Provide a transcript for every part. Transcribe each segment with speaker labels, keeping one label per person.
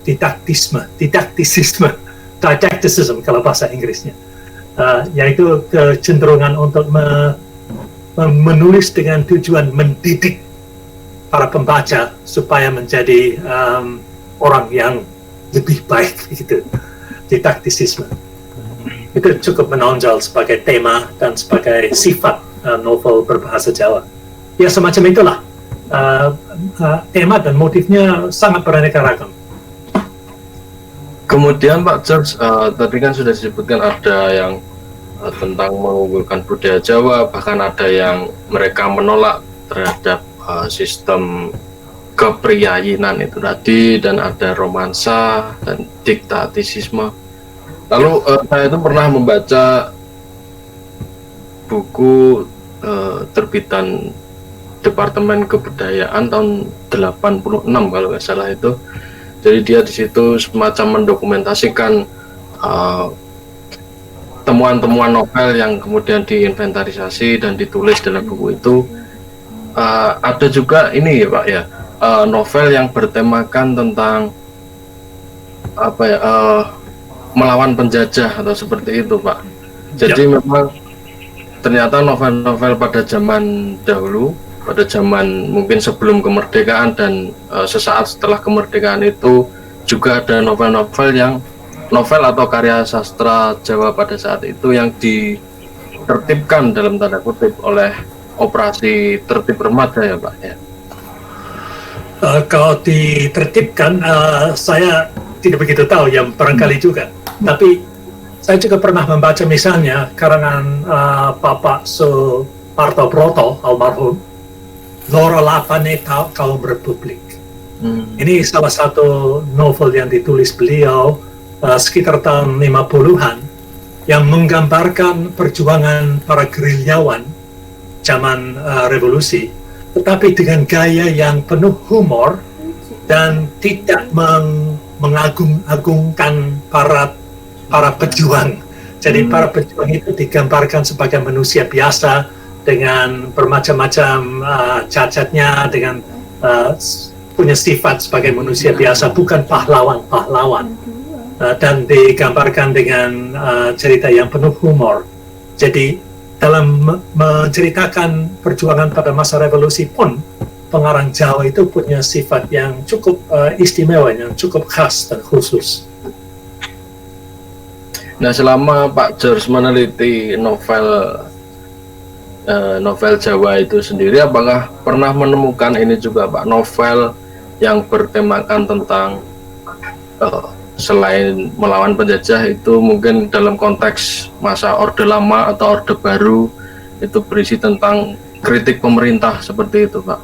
Speaker 1: didaktisisme kalau bahasa Inggrisnya, yaitu kecenderungan untuk menulis dengan tujuan mendidik para pembaca supaya menjadi orang yang lebih baik, gitu. Didaktisisme itu cukup menonjol sebagai tema dan sebagai sifat novel berbahasa Jawa. Ya, semacam itulah. Tema dan motifnya sangat beraneka ragam.
Speaker 2: Kemudian Pak George, tadi kan sudah disebutkan ada yang tentang mengunggulkan budaya Jawa, bahkan ada yang mereka menolak terhadap sistem kepriayinan itu tadi, dan ada romansa dan diktatisisme. Lalu saya itu pernah membaca buku terbitan Departemen Kebudayaan tahun 86 kalau nggak salah itu. Jadi dia di situ semacam mendokumentasikan temuan-temuan novel yang kemudian diinventarisasi dan ditulis dalam buku itu. Ada juga ini ya Pak ya, novel yang bertemakan tentang apa ya, melawan penjajah atau seperti itu Pak. Jadi memang ternyata novel-novel pada zaman dahulu, pada zaman mungkin sebelum kemerdekaan dan sesaat setelah kemerdekaan itu juga ada novel-novel atau karya sastra Jawa pada saat itu yang ditertibkan dalam tanda kutip oleh operasi tertib remaja ya Pak ya.
Speaker 1: Kalau ditertibkan, saya tidak begitu tahu, yang barangkali juga. Tapi saya juga pernah membaca misalnya karangan Bapak Suparto Broto almarhum, Loro Lapane Kaum Republik. Ini salah satu novel yang ditulis beliau sekitar tahun 50-an, yang menggambarkan perjuangan para gerilyawan zaman revolusi, tetapi dengan gaya yang penuh humor dan tidak mengagung-agungkan para pejuang. Jadi para pejuang itu digambarkan sebagai manusia biasa dengan bermacam-macam cacatnya, dengan punya sifat sebagai manusia biasa, bukan pahlawan-pahlawan, dan digambarkan dengan cerita yang penuh humor. Jadi dalam menceritakan perjuangan pada masa revolusi pun, pengarang Jawa itu punya sifat yang cukup istimewa, yang cukup khas dan khusus.
Speaker 2: Nah, selama Pak George meneliti novel Jawa itu sendiri, apakah pernah menemukan ini juga Pak, novel yang bertemakan tentang selain melawan penjajah itu mungkin dalam konteks masa Orde Lama atau Orde Baru, itu berisi tentang kritik pemerintah seperti itu Pak?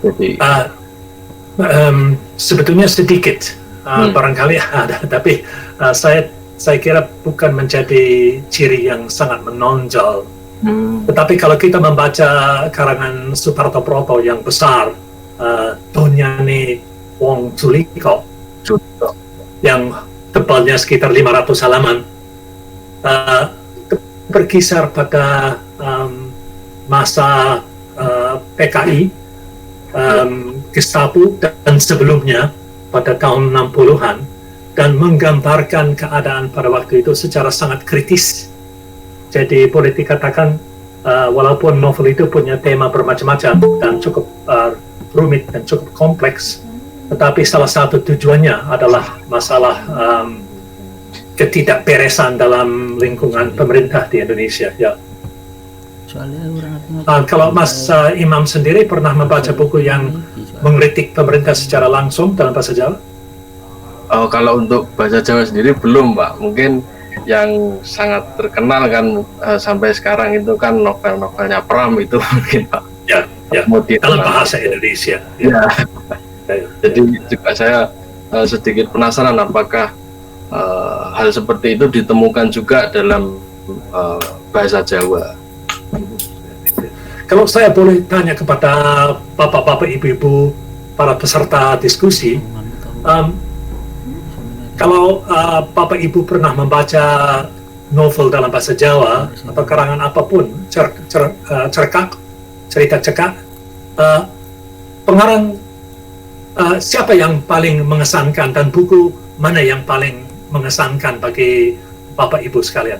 Speaker 2: Jadi
Speaker 1: sebetulnya sedikit, barangkali ada, tapi saya kira bukan menjadi ciri yang sangat menonjol. Tetapi kalau kita membaca karangan Suparto Broto yang besar, Donyane Wong Juliko, yang tebalnya sekitar 500 halaman, berkisar pada masa PKI, Gestapo dan sebelumnya pada tahun 60-an, dan menggambarkan keadaan pada waktu itu secara sangat kritis. Jadi boleh dikatakan walaupun novel itu punya tema bermacam-macam dan cukup rumit dan cukup kompleks, tetapi salah satu tujuannya adalah masalah ketidakberesan dalam lingkungan pemerintah di Indonesia. Ya. Kalau Mas Imam sendiri pernah membaca buku yang mengkritik pemerintah secara langsung dalam bahasa Jawa?
Speaker 2: Kalau untuk bahasa Jawa sendiri belum Pak. Mungkin yang sangat terkenal kan sampai sekarang itu kan novel-novelnya Pram itu mungkin Pak.
Speaker 1: Ya. Dalam bahasa Indonesia.
Speaker 2: Ya. Jadi juga saya sedikit penasaran apakah hal seperti itu ditemukan juga dalam bahasa Jawa.
Speaker 1: Kalau saya boleh tanya kepada bapak-bapak, ibu-ibu, para peserta diskusi, kalau bapak ibu pernah membaca novel dalam bahasa Jawa atau karangan apapun, cerita cekak, pengarang siapa yang paling mengesankan dan buku mana yang paling mengesankan bagi Bapak Ibu sekalian?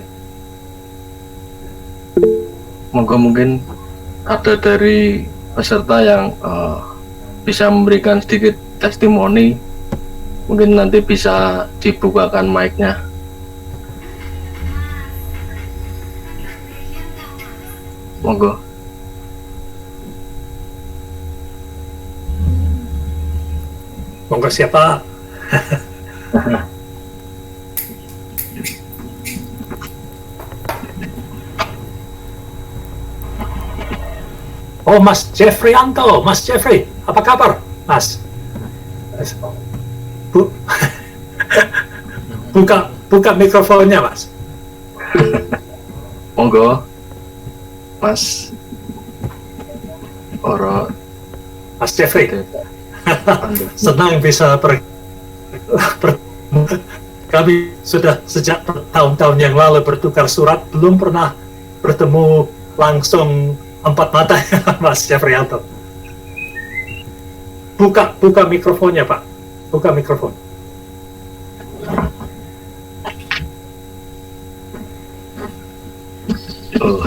Speaker 2: Moga mungkin ada dari peserta yang bisa memberikan sedikit testimoni, mungkin nanti bisa dibukakan mic-nya. Monggo.
Speaker 1: Monggo siapa? Oh, Mas Jeffrianto, Mas Jeffrey, apa kabar, Mas? Bu, buka mikrofonnya, Mas.
Speaker 2: Monggo, Mas.
Speaker 1: Mas Jeffrey. Senang bisa kami sudah sejak tahun-tahun yang lalu bertukar surat, belum pernah bertemu langsung empat mata. Mas Jeffrianto. Buka mikrofonnya, Pak. Buka mikrofon.
Speaker 2: Oh.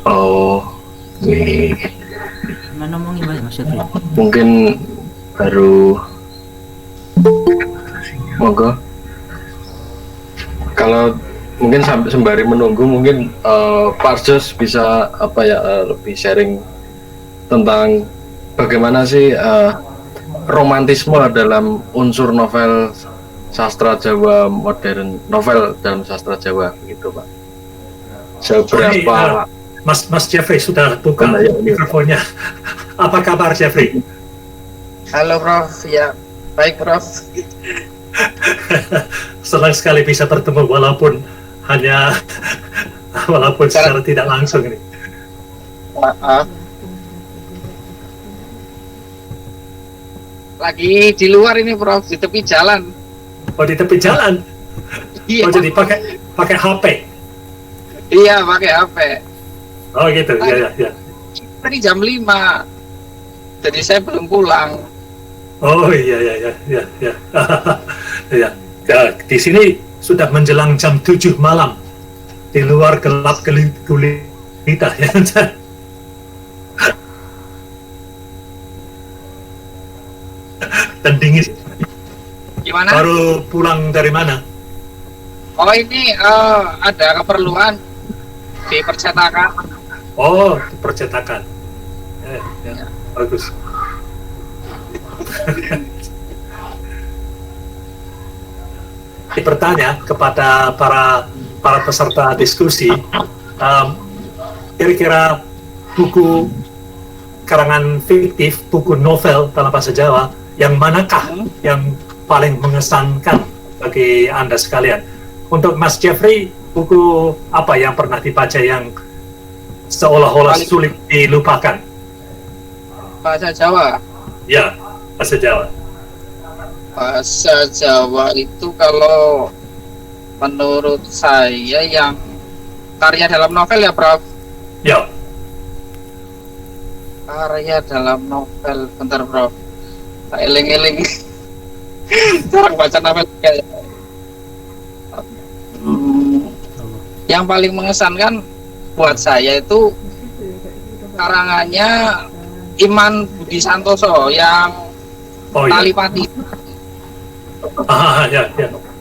Speaker 2: Oh, ini
Speaker 3: Mana ngomongin Mas Jeffrey?
Speaker 2: mungkin baru. Monggo. Kalau mungkin sembari menunggu, mungkin Pak Jos bisa lebih sharing tentang bagaimana sih romantisme dalam unsur novel sastra Jawa modern, novel dalam sastra Jawa gitu, Pak. Seberapa
Speaker 1: Mas Jeffrey sudah buka mikrofonnya. Apa kabar, Jeffrey?
Speaker 4: Halo Prof, ya baik Prof.
Speaker 1: Senang sekali bisa bertemu walaupun secara tidak langsung ini.
Speaker 4: Lagi di luar ini Prof, di tepi jalan.
Speaker 1: Oh, di tepi jalan.
Speaker 4: Iya.
Speaker 1: Oh, jadi pakai HP.
Speaker 4: Iya, pakai HP.
Speaker 1: Oh, gitu. Ya.
Speaker 4: Tadi jam 5. Jadi saya belum pulang.
Speaker 1: Oh, iya. Ya, di sini sudah menjelang jam 7 malam. Di luar gelap gulita ya. Dan dingin.
Speaker 4: Gimana?
Speaker 1: Baru pulang dari mana?
Speaker 4: Oh, ini ada keperluan di percetakan.
Speaker 1: Oh, percetakan. Ya. Bagus. Bertanya kepada para peserta diskusi, kira-kira buku karangan fiktif, buku novel dalam bahasa Jawa, yang manakah yang paling mengesankan bagi Anda sekalian? Untuk Mas Jeffrey, buku apa yang pernah dibaca yang seolah-olah sulit dilupakan?
Speaker 4: Bahasa Jawa.
Speaker 1: Ya, bahasa Jawa.
Speaker 4: Bahasa Jawa itu kalau menurut saya yang karya dalam novel ya Prof.
Speaker 1: Ya.
Speaker 4: Karya dalam novel, bentar Prof. Tak eling-eling. Jarang baca novel kayak. Yang paling mengesankan buat saya itu karangannya Iman Budi Santoso yang Talipati.
Speaker 1: Ya.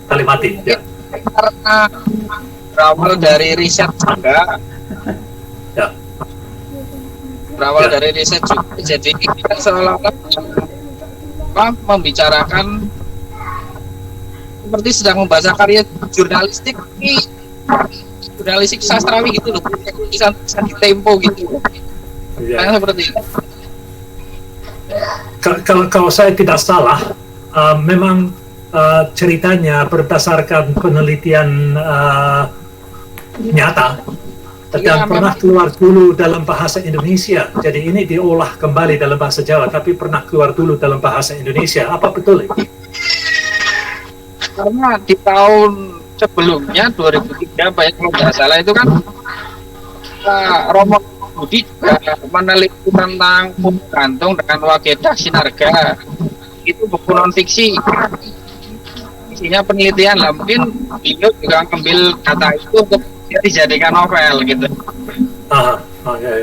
Speaker 1: Talipati. Ya.
Speaker 4: Karena berawal dari riset juga.
Speaker 1: Ya.
Speaker 4: Berawal dari riset juga. Jadi kita seolah-olah membicarakan seperti sedang membaca karya jurnalistik sastrawi gitu loh, tulisan di Tempo gitu. Kayak seperti itu.
Speaker 1: Kalau saya tidak salah, memang ceritanya berdasarkan penelitian nyata dan pernah keluar dulu dalam bahasa Indonesia. Jadi ini diolah kembali dalam bahasa Jawa, tapi pernah keluar dulu dalam bahasa Indonesia. Apa betul ini?
Speaker 4: Karena di tahun sebelumnya 2003 kalau nggak salah itu kan Romo Budi juga meneliti tentang buku gantung dengan Wageda Sinarga. Itu buku non fiksi. Isinya penelitian lah. Mungkin beliau juga ambil data itu untuk dijadikan novel gitu.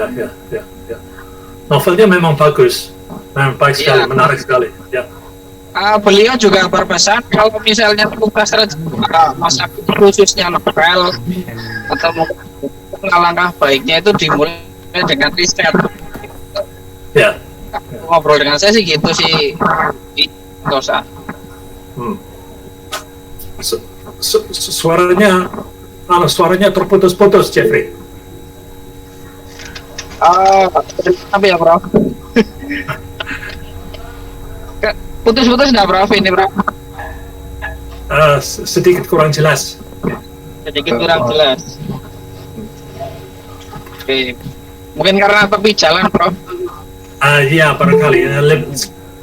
Speaker 1: Ya. Novelnya memang bagus, memang baik sekali,
Speaker 4: Iya.
Speaker 1: menarik sekali. Ya.
Speaker 4: Beliau juga berpesan kalau misalnya tugas masa khususnya novel atau mungkin langkah baiknya itu dimulai dengan riset.
Speaker 1: Ya.
Speaker 4: Ngobrol dengan saya sih gitu sih, Tosa.
Speaker 1: Suaranya terputus-putus, Jeffrey.
Speaker 4: Apa ya, Prof? Putus-putus nggak, Prof? Ini, Prof?
Speaker 1: Sedikit kurang jelas.
Speaker 4: Sedikit kurang jelas. Oke. Mungkin karena tepi jalan, Prof.
Speaker 1: Iya, barangkali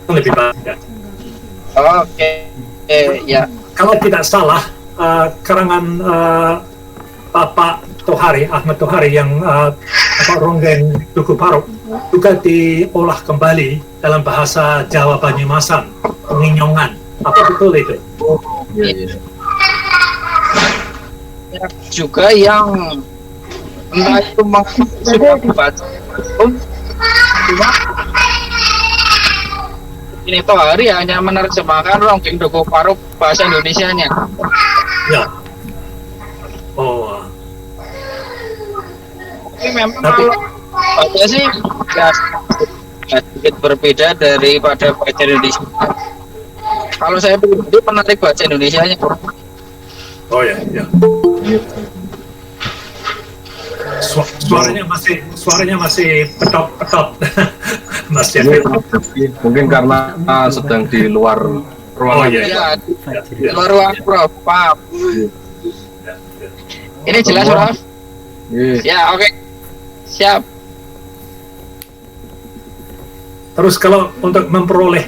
Speaker 1: lebih baik. Ya.
Speaker 4: Oke. Ya.
Speaker 1: Kalau tidak salah, karangan Bapak Tohari, Ahmad Tohari yang Ronggeng Tugu Paruk juga diolah kembali dalam bahasa Jawa Banyumasan, penginyongan. Apa betul itu?
Speaker 2: Iya.
Speaker 4: Ya, juga yang entah itu sudah dibaca ini Tohari hanya menerjemahkan Ronggeng Tugu Paruk bahasa Indonesianya.
Speaker 1: Ya. Oh.
Speaker 4: Tapi memang
Speaker 1: Tapi-
Speaker 4: kalau baca sih ya sedikit berbeda daripada baca Indonesia. Kalau saya pribadi menarik baca Indonesianya, Bro.
Speaker 1: Oh ya. Suaranya masih petop. Mas Jeffrey.
Speaker 2: Mungkin karena sedang di luar ruangan.
Speaker 1: Oh, iya.
Speaker 4: Ya,
Speaker 1: Ya.
Speaker 4: luar ruang, Prof. Paham. Ini jelas, Prof.
Speaker 2: Iya.
Speaker 4: Ya, oke. Siap.
Speaker 1: Terus kalau untuk memperoleh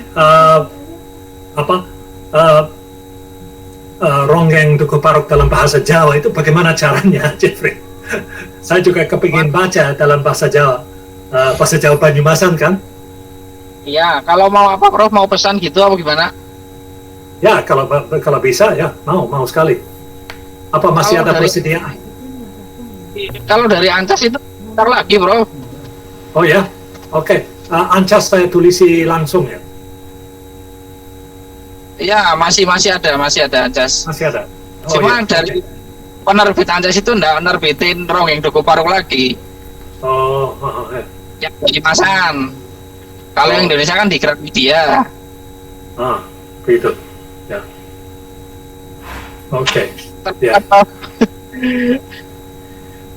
Speaker 1: Ronggeng Tugu Paruk dalam bahasa Jawa itu bagaimana caranya, Jeffrey? Saya juga kepingin baca dalam bahasa Jawa Banyumasan kan?
Speaker 4: Iya, kalau mau apa, Prof? Mau pesan gitu apa gimana?
Speaker 1: Ya, kalau bisa ya mau sekali. Apa masih
Speaker 4: Kalau
Speaker 1: ada
Speaker 4: dari-
Speaker 1: persediaan?
Speaker 4: Kalau dari Ancas itu ntar lagi, Bro.
Speaker 1: Oh ya, oke. Ancas saya tulisi langsung ya.
Speaker 4: Iya, masih ada Ancas.
Speaker 1: Masih ada. Oh,
Speaker 4: Cuma
Speaker 1: ya.
Speaker 4: dari penerbit Ancas itu ndak nerbitin Ronggeng Tugu Paruk lagi.
Speaker 1: Ya.
Speaker 4: Yang Banyumasan. Kalau yang Indonesia kan di Gramedia.
Speaker 1: Begitu. Ya. Oke. Ya.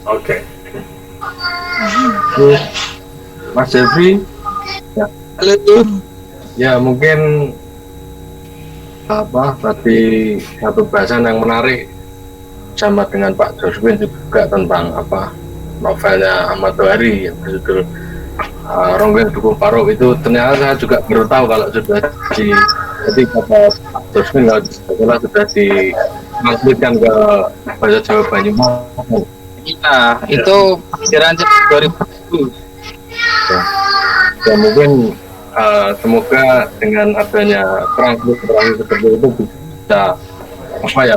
Speaker 1: Oke.
Speaker 2: Mas Jeffrey,
Speaker 4: Halo.
Speaker 2: ya mungkin tadi satu bahasan yang menarik sama dengan Pak Joswin juga tentang novelnya Ahmad Tohari yang berjudul Ronggeng Tugu Paruk. Itu ternyata saya juga baru tahu kalau sudah jadi kata Pak Joswin kalau sudah dimaksudkan ke bahasa Jawa Banyumasan.
Speaker 4: Iya, itu dirancang 2000.
Speaker 2: Ya mungkin semoga dengan adanya transliterasi seperti itu bisa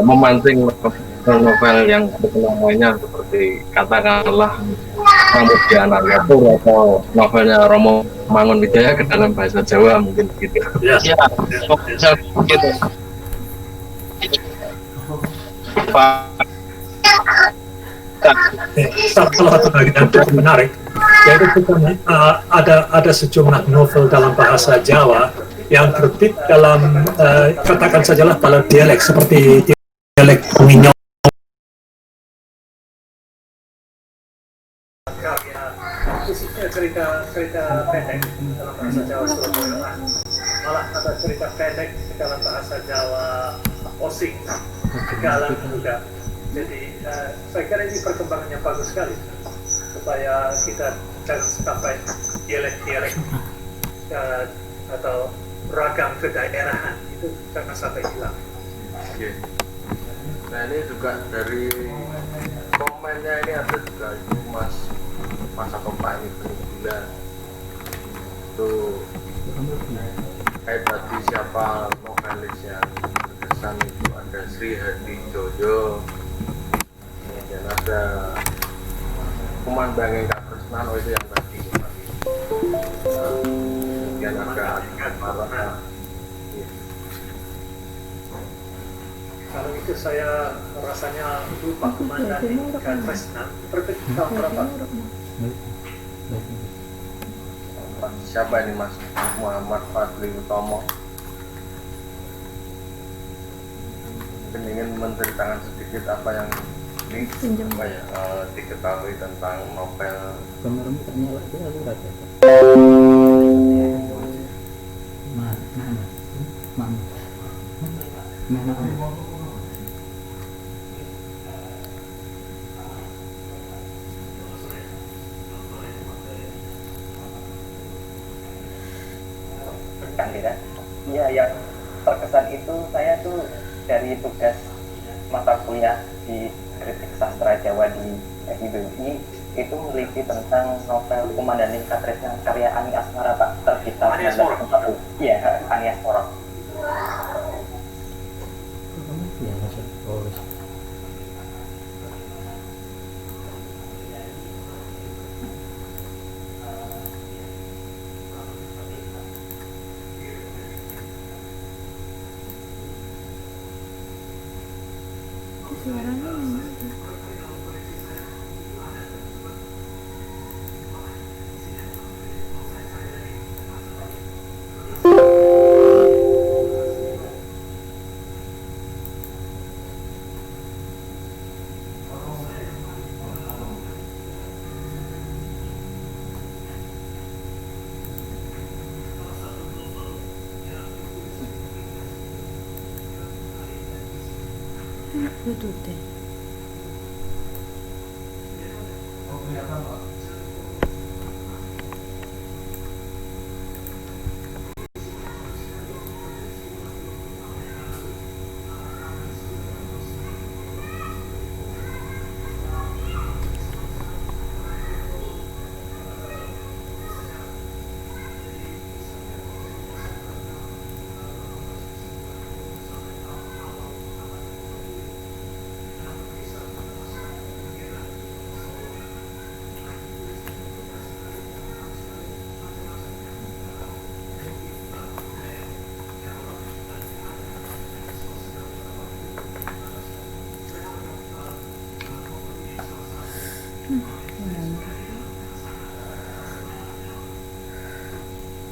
Speaker 2: memancing novel yang lainnya seperti katakanlah Pramudia Nargatur atau novelnya Romo Mangunwijaya ke dalam bahasa Jawa mungkin begitu.
Speaker 1: Ya.
Speaker 4: Iya, bisa gitu. Pak,
Speaker 1: Salah satu bagian cukup menarik, yaitu ada sejumlah novel dalam bahasa Jawa yang terbit dalam katakan sajalah dalam dialek seperti dialek Penginyong. Khususnya cerita pendek dalam bahasa Jawa Surabaya, malah ada cerita pendek dalam bahasa Jawa Osing, Tegalan juga. Jadi saya kira ini perkembangan yang bagus sekali supaya kita jangan sampai dialek-dialek atau ragam kedaerahan itu jangan sampai hilang.
Speaker 2: Oke. Nah ini juga dari komennya ini ada juga Mas masa kampanye penuh itu kayak tadi siapa novelis yang berkesan itu ada Sri Hadi Joyo, kemudian ada Kumandangin Kak Kresnan, itu yang tadi kemudian ada para
Speaker 1: Kalau itu saya rasanya lupa Kumandangin Kak Kresnan. Terbit tahun berapa?
Speaker 2: siapa ini Mas Muhammad Fadli Utomo, ingin menceritakan sedikit apa yang ini apa ya, diketahui tentang novel
Speaker 3: Kameranya tak nyala dia aku rasa. Mana?
Speaker 5: Kandidat. Iya, yang terkesan itu saya tuh dari tugas mata kuliah di kritik sastra Jawa di FIBUI itu meliti tentang novel Kumandangin Kak Kresnan karya Ani Asmara, Pak, terbitan 1940. Iya, Ani Asmara.
Speaker 3: Ya, oh.
Speaker 6: Suaranya mana? Bluetooth deh.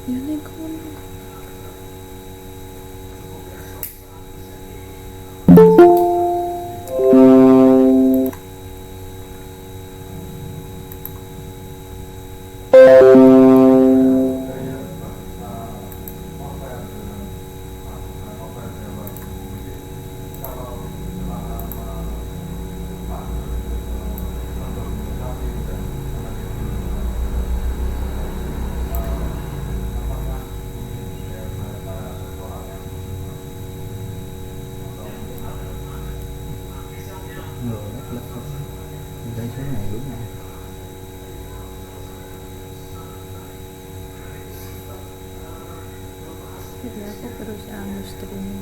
Speaker 6: Unicorn.
Speaker 3: Dari sana ya.
Speaker 6: Jadi aku berusaha streaming.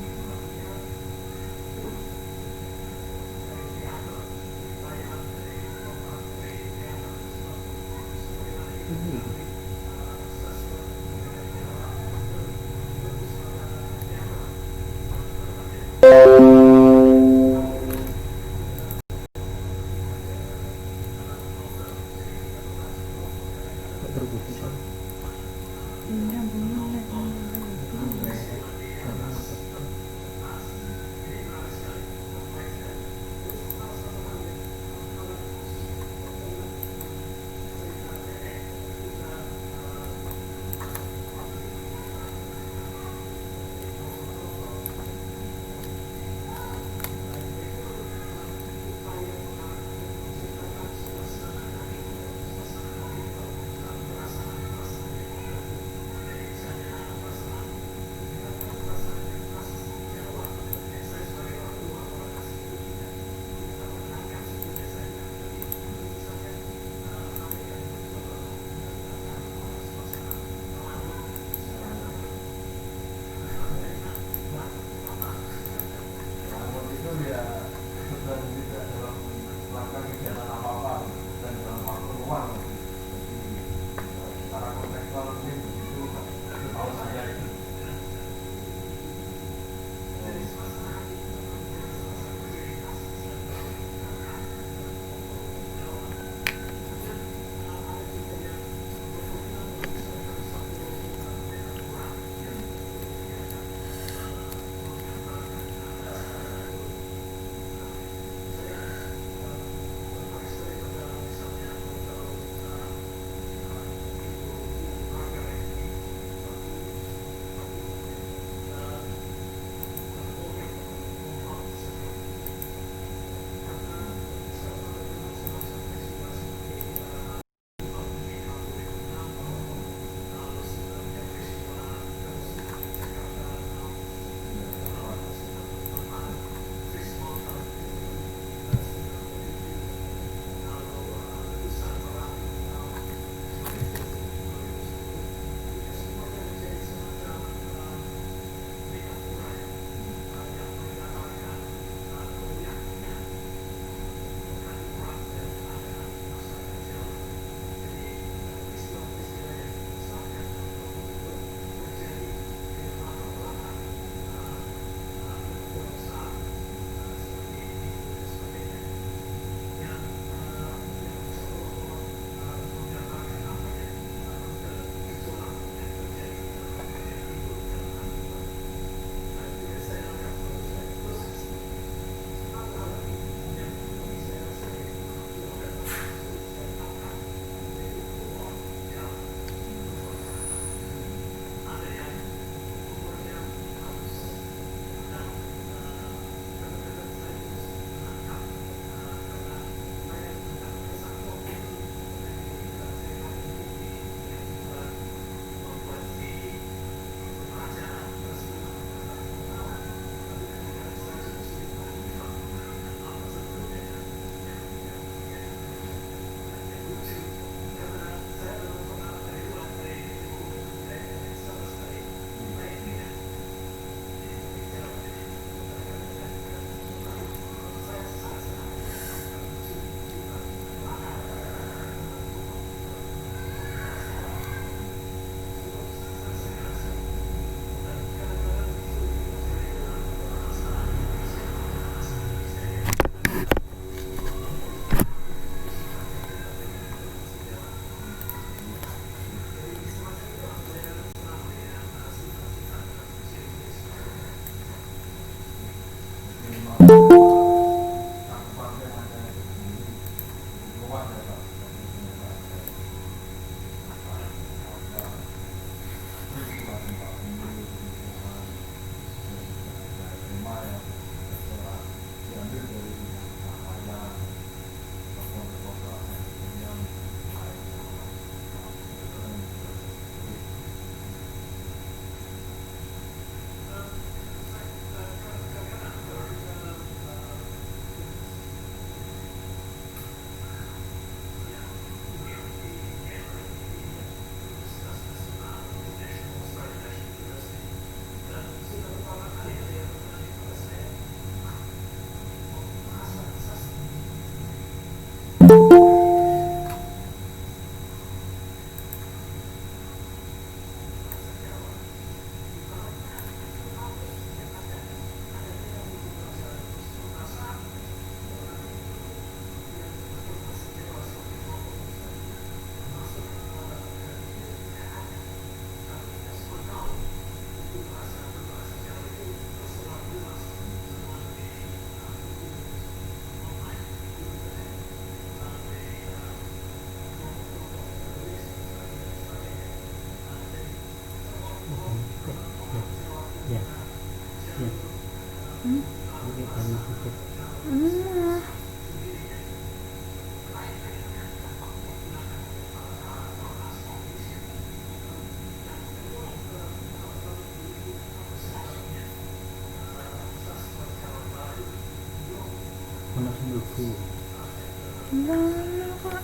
Speaker 6: Enggak, Kak.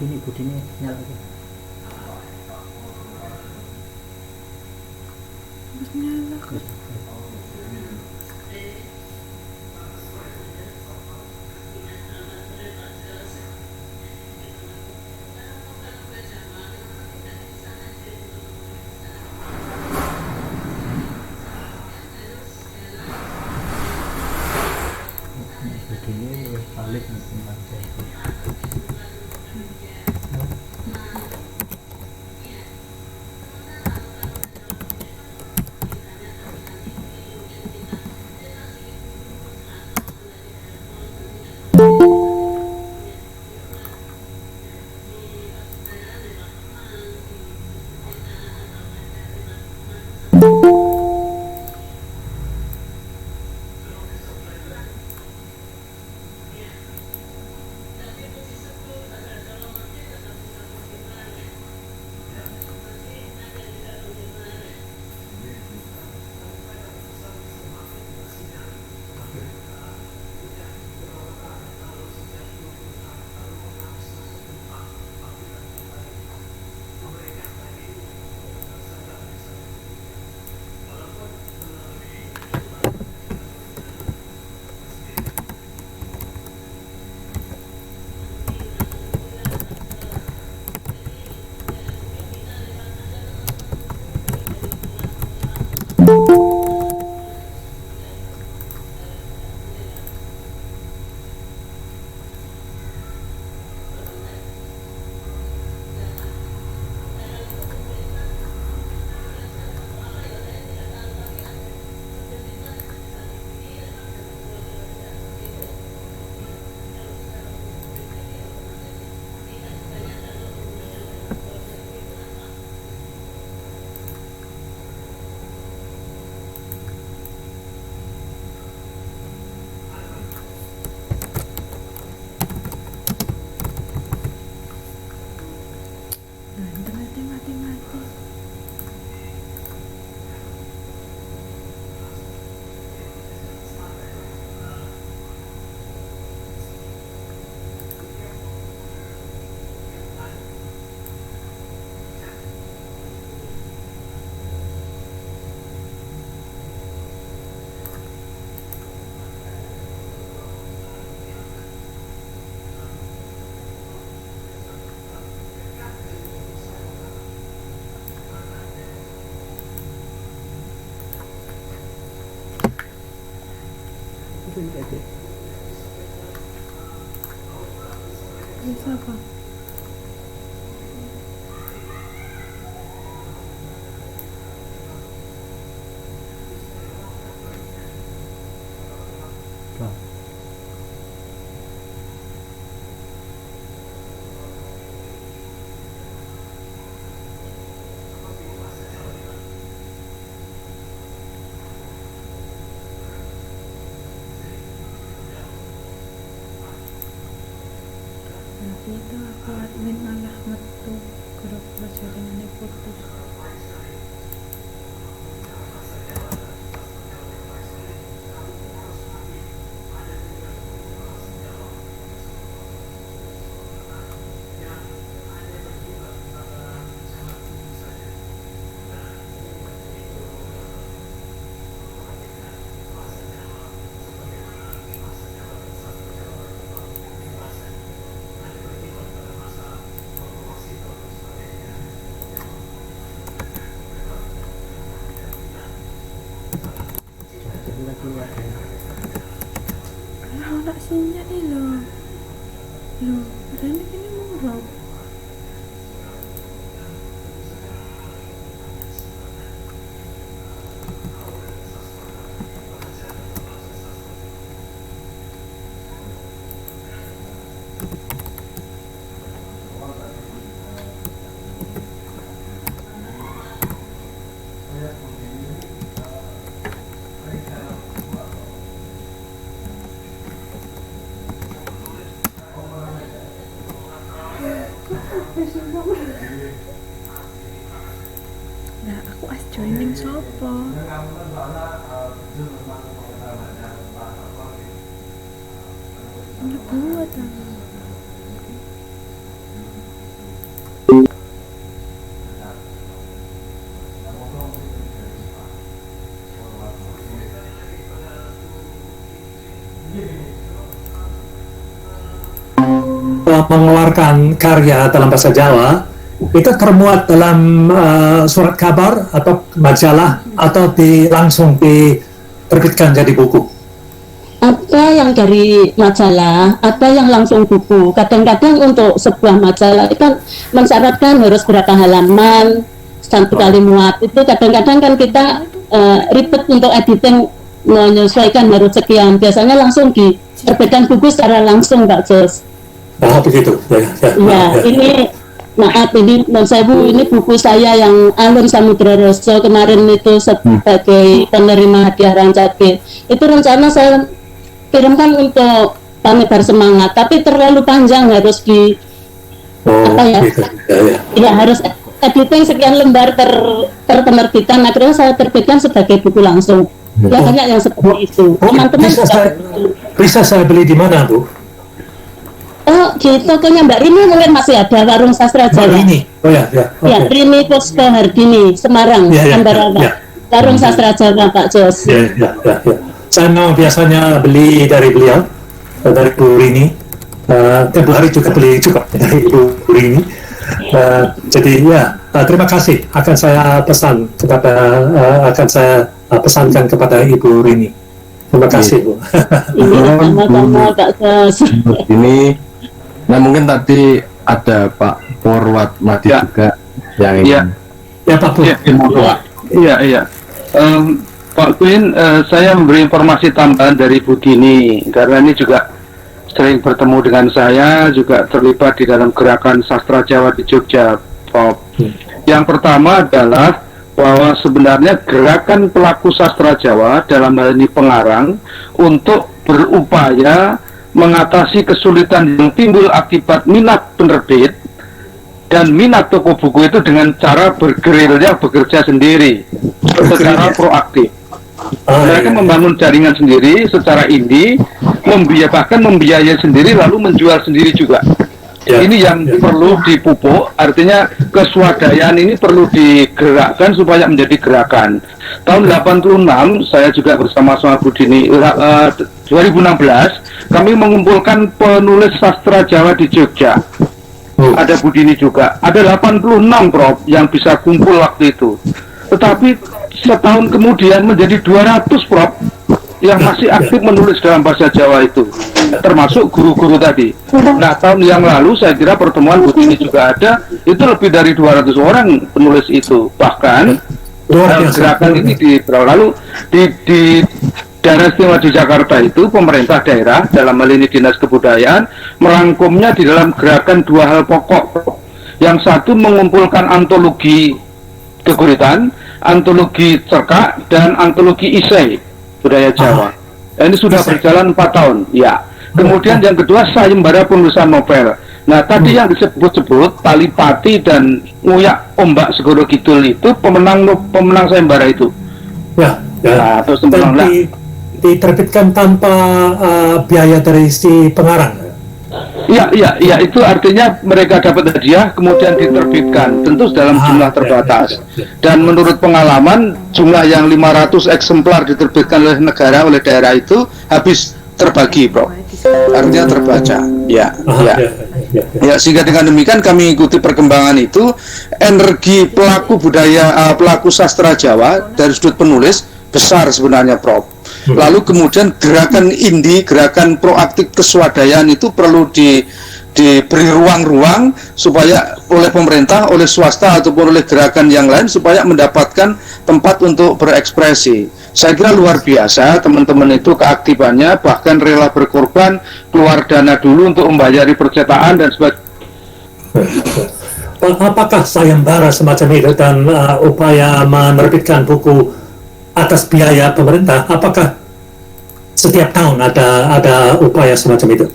Speaker 3: Budi ini nyala lagi.
Speaker 6: Harus nyala kok.
Speaker 3: Terus, Budi ini balik tentang saya.
Speaker 6: Nah, internetnya mati-mati.
Speaker 3: Itu aja.
Speaker 6: Terus apa?
Speaker 3: Bang.
Speaker 6: Tapi itu aku admin malah metu grup jaringannya putus.
Speaker 3: Jadi lagi ada.
Speaker 6: Kalau nggak sinyal nih loh. Loh, padahal ini murah. Nah, aku as joining sopo? Ini buat apa?
Speaker 1: mengeluarkan karya dalam bahasa Jawa itu termuat dalam surat kabar atau majalah atau langsung diterbitkan jadi buku?
Speaker 7: Ada yang dari majalah, ada yang langsung buku. Kadang-kadang untuk sebuah majalah itu kan mensyaratkan harus berapa halaman, satu kali muat. Itu kadang-kadang kan kita ribet untuk editing, menyesuaikan harus sekian. Biasanya langsung diterbitkan buku secara langsung, Pak Jos.
Speaker 1: Oh begitu.
Speaker 7: Ya, ini maaf, ini non sewu, ini buku saya yang Alun Samudra Rosso kemarin itu sebagai penerima hadiah Rancage. Itu rencana saya kirimkan untuk pamebar semangat, tapi terlalu panjang, harus harus editing sekian lembar penerbitan. Akhirnya saya terbitkan sebagai buku langsung. Ya banyak yang seperti itu. Teman-teman
Speaker 1: bisa saya beli di mana, Bu?
Speaker 7: Oh, di tokonya Mbak Rini mungkin masih ada, Warung Sastra Jawa.
Speaker 1: Mbak Rini,
Speaker 7: Ya, Rini Posko Hardini, Semarang, Ambarawa. Warung Sastra Jawa, Pak Jos.
Speaker 1: Ya. Saya mau biasanya beli dari beliau, dari Bu Rini. Tempoh hari juga beli juga dari Bu Rini. Jadi ya, terima kasih. Akan saya pesankan kepada Ibu Rini. Terima kasih, Bu.
Speaker 7: Ini sama-sama Pak Jos.
Speaker 2: Ini, nah mungkin tadi ada Pak Porwat Madi juga yang ingin.
Speaker 1: Ya Pak Pur.
Speaker 8: Iya. Pak Queen, saya memberi informasi tambahan dari Bu Dini, karena ini juga sering bertemu dengan saya, juga terlibat di dalam gerakan sastra Jawa di Jogja, Prof. Yang pertama adalah bahwa sebenarnya gerakan pelaku sastra Jawa, dalam hal ini pengarang, untuk berupaya mengatasi kesulitan yang timbul akibat minat penerbit dan minat toko buku itu dengan cara bergerilya bekerja sendiri secara proaktif. Mereka membangun jaringan sendiri secara indie, bahkan membiayai sendiri lalu menjual sendiri juga. Ini yang perlu dipupuk, artinya keswadayaan ini perlu digerakkan supaya menjadi gerakan. Tahun 86 saya juga bersama-sama Bu Dini, 2016 kami mengumpulkan penulis sastra Jawa di Jogja. Ada Bu Dini juga, ada 86 Prof yang bisa kumpul waktu itu. Tetapi setahun kemudian menjadi 200 Prof yang masih aktif menulis dalam bahasa Jawa itu, termasuk guru-guru tadi. Nah, tahun yang lalu saya kira pertemuan Bu Dini juga ada, itu lebih dari 200 orang penulis itu. Bahkan gerakan ini lalu di daerah istimewa di Jakarta itu, pemerintah daerah dalam hal ini Dinas Kebudayaan merangkumnya di dalam gerakan dua hal pokok. Yang satu mengumpulkan antologi keguritan, antologi cerkak, dan antologi isai budaya Jawa. Ini sudah berjalan 4 tahun, ya. Kemudian yang kedua sayembara penulisan novel. Nah, tadi yang disebut-sebut Talipati dan Nguyak Ombak Segoro Kidul itu pemenang sayembara itu. Nah, terus
Speaker 1: diterbitkan tanpa biaya dari si pengarang.
Speaker 8: Iya, itu artinya mereka dapat hadiah kemudian diterbitkan, tentu dalam jumlah terbatas. Dan menurut pengalaman, jumlah yang 500 eksemplar diterbitkan oleh negara, oleh daerah itu habis terbagi, Bro. Artinya terbaca. Ya. Sehingga dengan demikian kami ikuti perkembangan itu, energi pelaku budaya, pelaku sastra Jawa dari sudut penulis besar sebenarnya, Prof. Lalu kemudian gerakan indie, gerakan proaktif keswadayaan itu perlu diberi ruang-ruang supaya oleh pemerintah, oleh swasta ataupun oleh gerakan yang lain supaya mendapatkan tempat untuk berekspresi. Saya kira luar biasa teman-teman itu keaktifannya, bahkan rela berkorban, keluar dana dulu untuk membayari percetakan dan sebagainya.
Speaker 1: Apakah sayembara semacam itu dan upaya menerbitkan buku atas biaya pemerintah, apakah setiap tahun ada upaya semacam itu?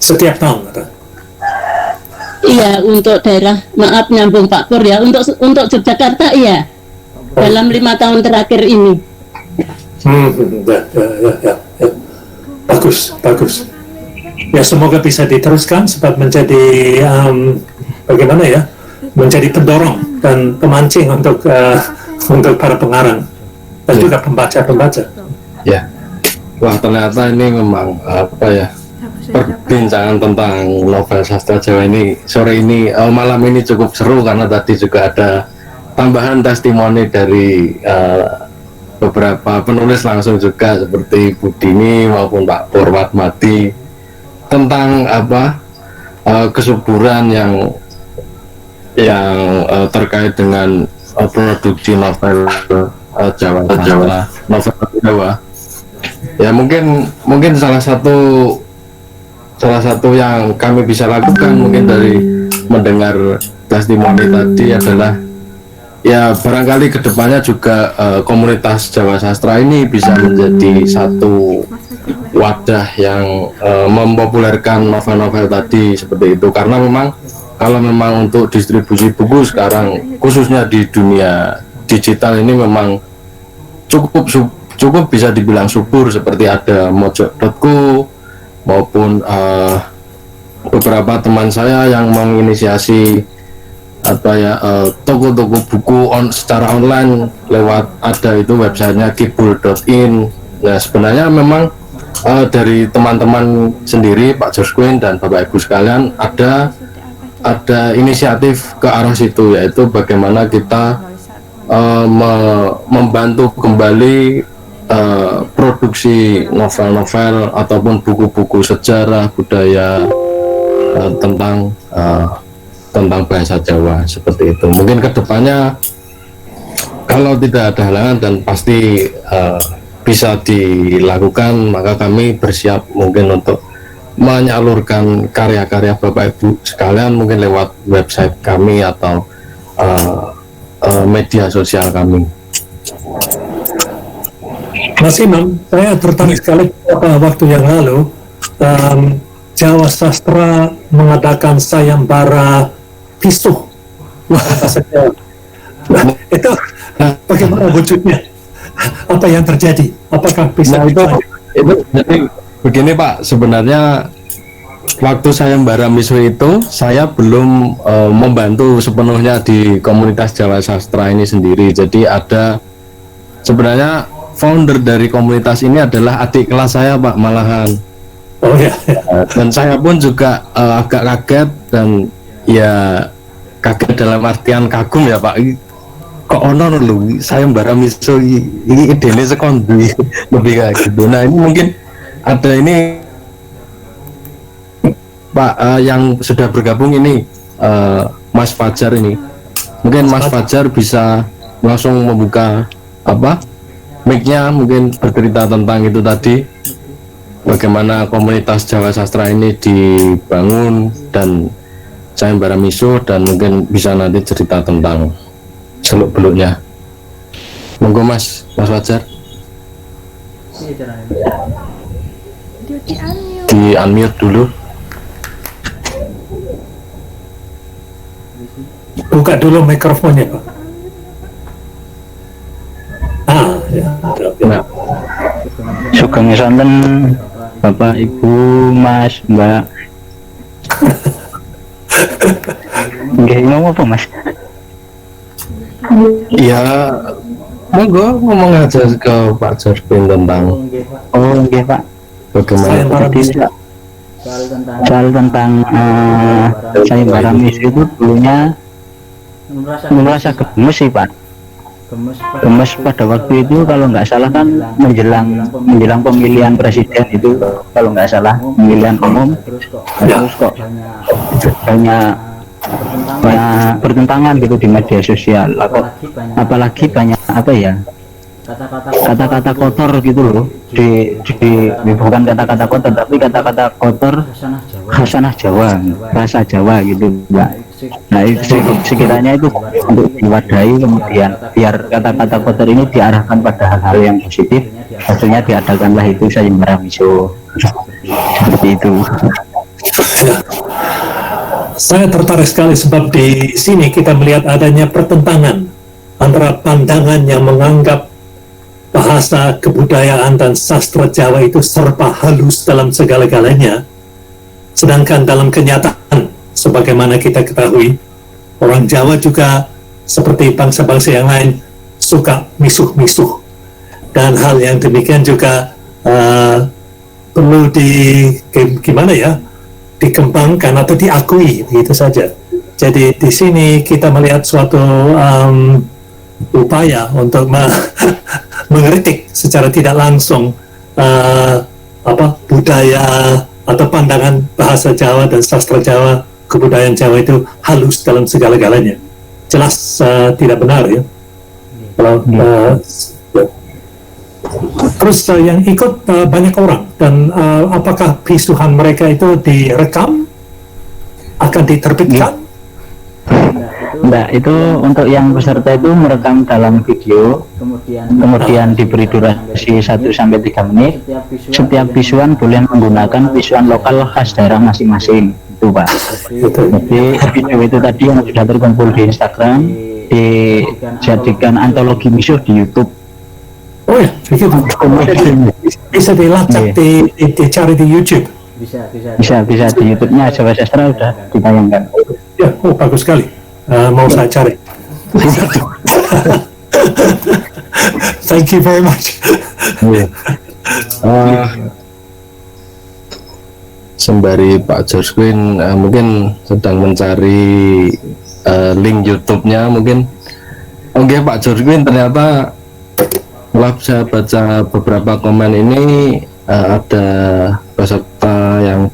Speaker 1: Setiap tahun ada?
Speaker 7: Iya, untuk daerah, maaf nyambung Pak Pur ya, untuk Yogyakarta iya, dalam 5 tahun terakhir ini.
Speaker 1: Bagus. Ya, semoga bisa diteruskan sebab menjadi bagaimana ya, menjadi pendorong dan pemancing untuk para pengarang dan juga pembaca-pembaca.
Speaker 2: Ya. Wah, ternyata ini memang apa ya, perbincangan tentang novel sastra Jawa ini sore ini, malam ini cukup seru karena tadi juga ada tambahan testimoni dari beberapa penulis langsung juga seperti Bu Dini maupun Pak Purwatmadi tentang apa kesuburan yang terkait dengan produksi novel Jawa, novel Jawa. Ya mungkin salah satu yang kami bisa lakukan mungkin dari mendengar testimoni tadi adalah ya barangkali kedepannya juga komunitas Jawa Sastra ini bisa menjadi satu wadah yang mempopulerkan novel-novel tadi seperti itu, karena memang kalau memang untuk distribusi buku sekarang khususnya di dunia digital ini memang cukup bisa dibilang subur, seperti ada mojok.co maupun beberapa teman saya yang menginisiasi toko-toko buku secara online lewat ada itu websitenya kibul.in. Nah sebenarnya memang dari teman-teman sendiri Pak Josquin dan Bapak Ibu sekalian ada inisiatif ke arah situ, yaitu bagaimana kita membantu kembali produksi novel-novel ataupun buku-buku sejarah budaya tentang bahasa Jawa seperti itu. Mungkin kedepannya kalau tidak ada halangan dan pasti bisa dilakukan, maka kami bersiap mungkin untuk menyalurkan karya-karya Bapak Ibu sekalian mungkin lewat website kami atau media sosial kami.
Speaker 1: Mas Imam, saya tertarik sekali beberapa waktu yang lalu Jawa Sastra mengadakan sayembara pisuh. Itu bagaimana wujudnya? Apa yang terjadi? Apakah bisa
Speaker 2: itu jadi begini Pak, sebenarnya waktu sayembara misu itu saya belum membantu sepenuhnya di komunitas Jawa Sastra ini sendiri. Jadi ada sebenarnya founder dari komunitas ini adalah adik kelas saya Pak, malahan.
Speaker 1: Oh ya.
Speaker 2: Dan saya pun juga agak kaget dan ya kaget dalam artian kagum ya Pak. Kok ono lho sayembara miso ini idene sekondi lebih kayak gitu. Nah ini mungkin ada ini Pak yang sudah bergabung ini Mas Fajar ini. Mungkin Mas Fajar bisa langsung membuka mic-nya, mungkin bercerita tentang itu tadi, bagaimana komunitas Jawa Sastra ini dibangun dan sayembara miso, dan mungkin bisa nanti cerita tentang seluk-beluknya. Monggo Mas Fajar. Di unmute dulu.
Speaker 1: Buka dulu mikrofonnya Pak.
Speaker 2: Nah.
Speaker 9: Sugeng sonten Bapak Ibu Mas Mbak. Nggih ngomong apa Mas?
Speaker 2: Ya monggo ngomong aja ke Pak Josquin tentang
Speaker 9: nggih Pak,
Speaker 2: bagaimana
Speaker 9: soal tentang sayembara misu itu dulunya merasa gemes sih Pak. Gemes pada waktu itu kalau nggak salah kan menjelang pemilihan presiden itu, kalau nggak salah pemilihan umum, terus kok banyak pertentangan gitu di media sosial, apalagi banyak kata-kata kotor gitu loh, bukan kata-kata kotor tapi kata-kata kotor khasanah Jawa, bahasa Jawa gitu Mbak. Nah sekiranya itu untuk diwadahi, kemudian biar kata-kata kotor ini diarahkan pada hal-hal yang positif, hasilnya diadakanlah itu sayembara miso seperti itu.
Speaker 1: Saya tertarik sekali sebab di sini kita melihat adanya pertentangan antara pandangan yang menganggap bahasa, kebudayaan, dan sastra Jawa itu serba halus dalam segala-galanya, sedangkan dalam kenyataan sebagaimana kita ketahui, orang Jawa juga seperti bangsa-bangsa yang lain suka misuh-misuh, dan hal yang demikian juga perlu gimana ya, dikembangkan atau diakui begitu saja. Jadi di sini kita melihat suatu upaya untuk mengkritik secara tidak langsung budaya atau pandangan bahasa Jawa dan sastra Jawa, kebudayaan Jawa itu halus dalam segala-galanya. Jelas tidak benar ya. Kalau ya. Terus yang ikut banyak orang, dan apakah pisuhan mereka itu direkam, akan diterbitkan?
Speaker 9: Enggak, itu untuk yang peserta itu merekam dalam video, kemudian diberi durasi 1-3 menit. Setiap visuan boleh menggunakan visuan lokal khas daerah masing-masing, itu Pak. Jadi video itu tadi yang sudah terkumpul di Instagram dijadikan antologi misuh di YouTube.
Speaker 1: Oh ya, bisa dilacak, dicari di YouTube.
Speaker 9: Bisa di YouTube-nya Jawa Sastra udah ditayangkan.
Speaker 1: Ya, bagus sekali. Mau saya cari. Thank you very much.
Speaker 2: Sembari Pak George Quinn mungkin sedang mencari link YouTube-nya mungkin. Oke, Pak George Quinn, ternyata setelah saya baca beberapa komen ini ada peserta yang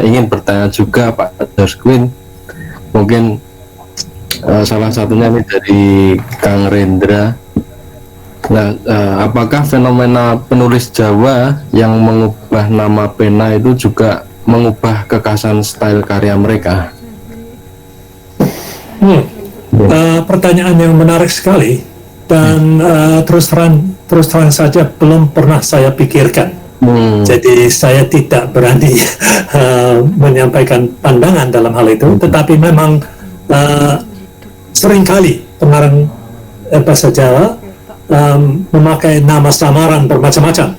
Speaker 2: ingin bertanya juga Pak George Quinn. Mungkin salah satunya ini dari Kang Rendra. Nah, apakah fenomena penulis Jawa yang mengubah nama pena itu juga mengubah kekhasan style karya mereka?
Speaker 1: Pertanyaan yang menarik sekali, dan terus terang saja belum pernah saya pikirkan. Jadi saya tidak berani menyampaikan pandangan dalam hal itu, tetapi memang seringkali pengarang bahasa Jawa memakai nama samaran bermacam-macam,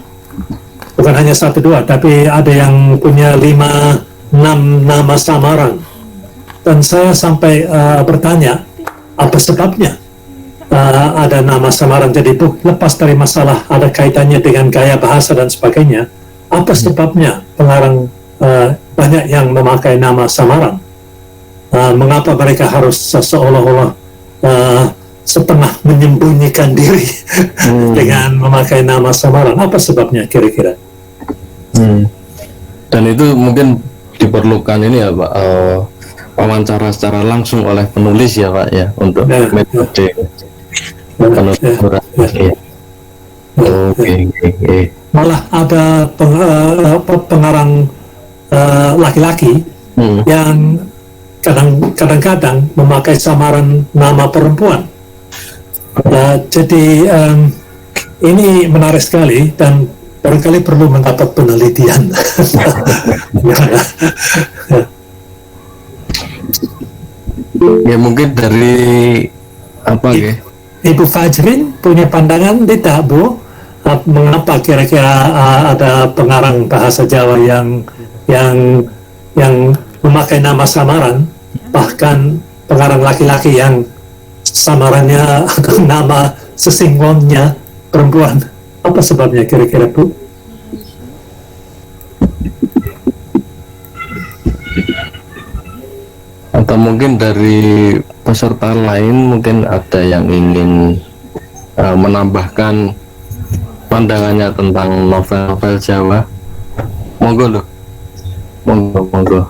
Speaker 1: bukan hanya 1-2, tapi ada yang punya 5-6 nama samaran, dan saya sampai bertanya apa sebabnya ada nama samaran. Jadi lepas dari masalah ada kaitannya dengan gaya bahasa dan sebagainya, apa sebabnya pengarang banyak yang memakai nama samaran? Mengapa mereka harus seolah-olah setengah menyembunyikan diri dengan memakai nama samaran? Apa sebabnya kira-kira?
Speaker 2: Dan itu mungkin diperlukan ini ya Pak, wawancara secara langsung oleh penulis ya Pak ya, untuk metode
Speaker 1: Malah ada pengarang laki-laki yang kadang-kadang memakai samaran nama perempuan. Jadi ini menarik sekali dan barangkali perlu mendapat penelitian.
Speaker 2: Ya mungkin dari apa ya?
Speaker 1: Ibu Fajrin punya pandangan tidak, Bu? Mengapa kira-kira ada pengarang bahasa Jawa yang memakai nama samaran, bahkan pengarang laki-laki yang samarannya atau nama sesinggonnya perempuan? Apa sebabnya kira-kira, Bu?
Speaker 2: Atau mungkin dari peserta lain mungkin ada yang ingin menambahkan pandangannya tentang novel-novel Jawa. Monggo loh, monggo.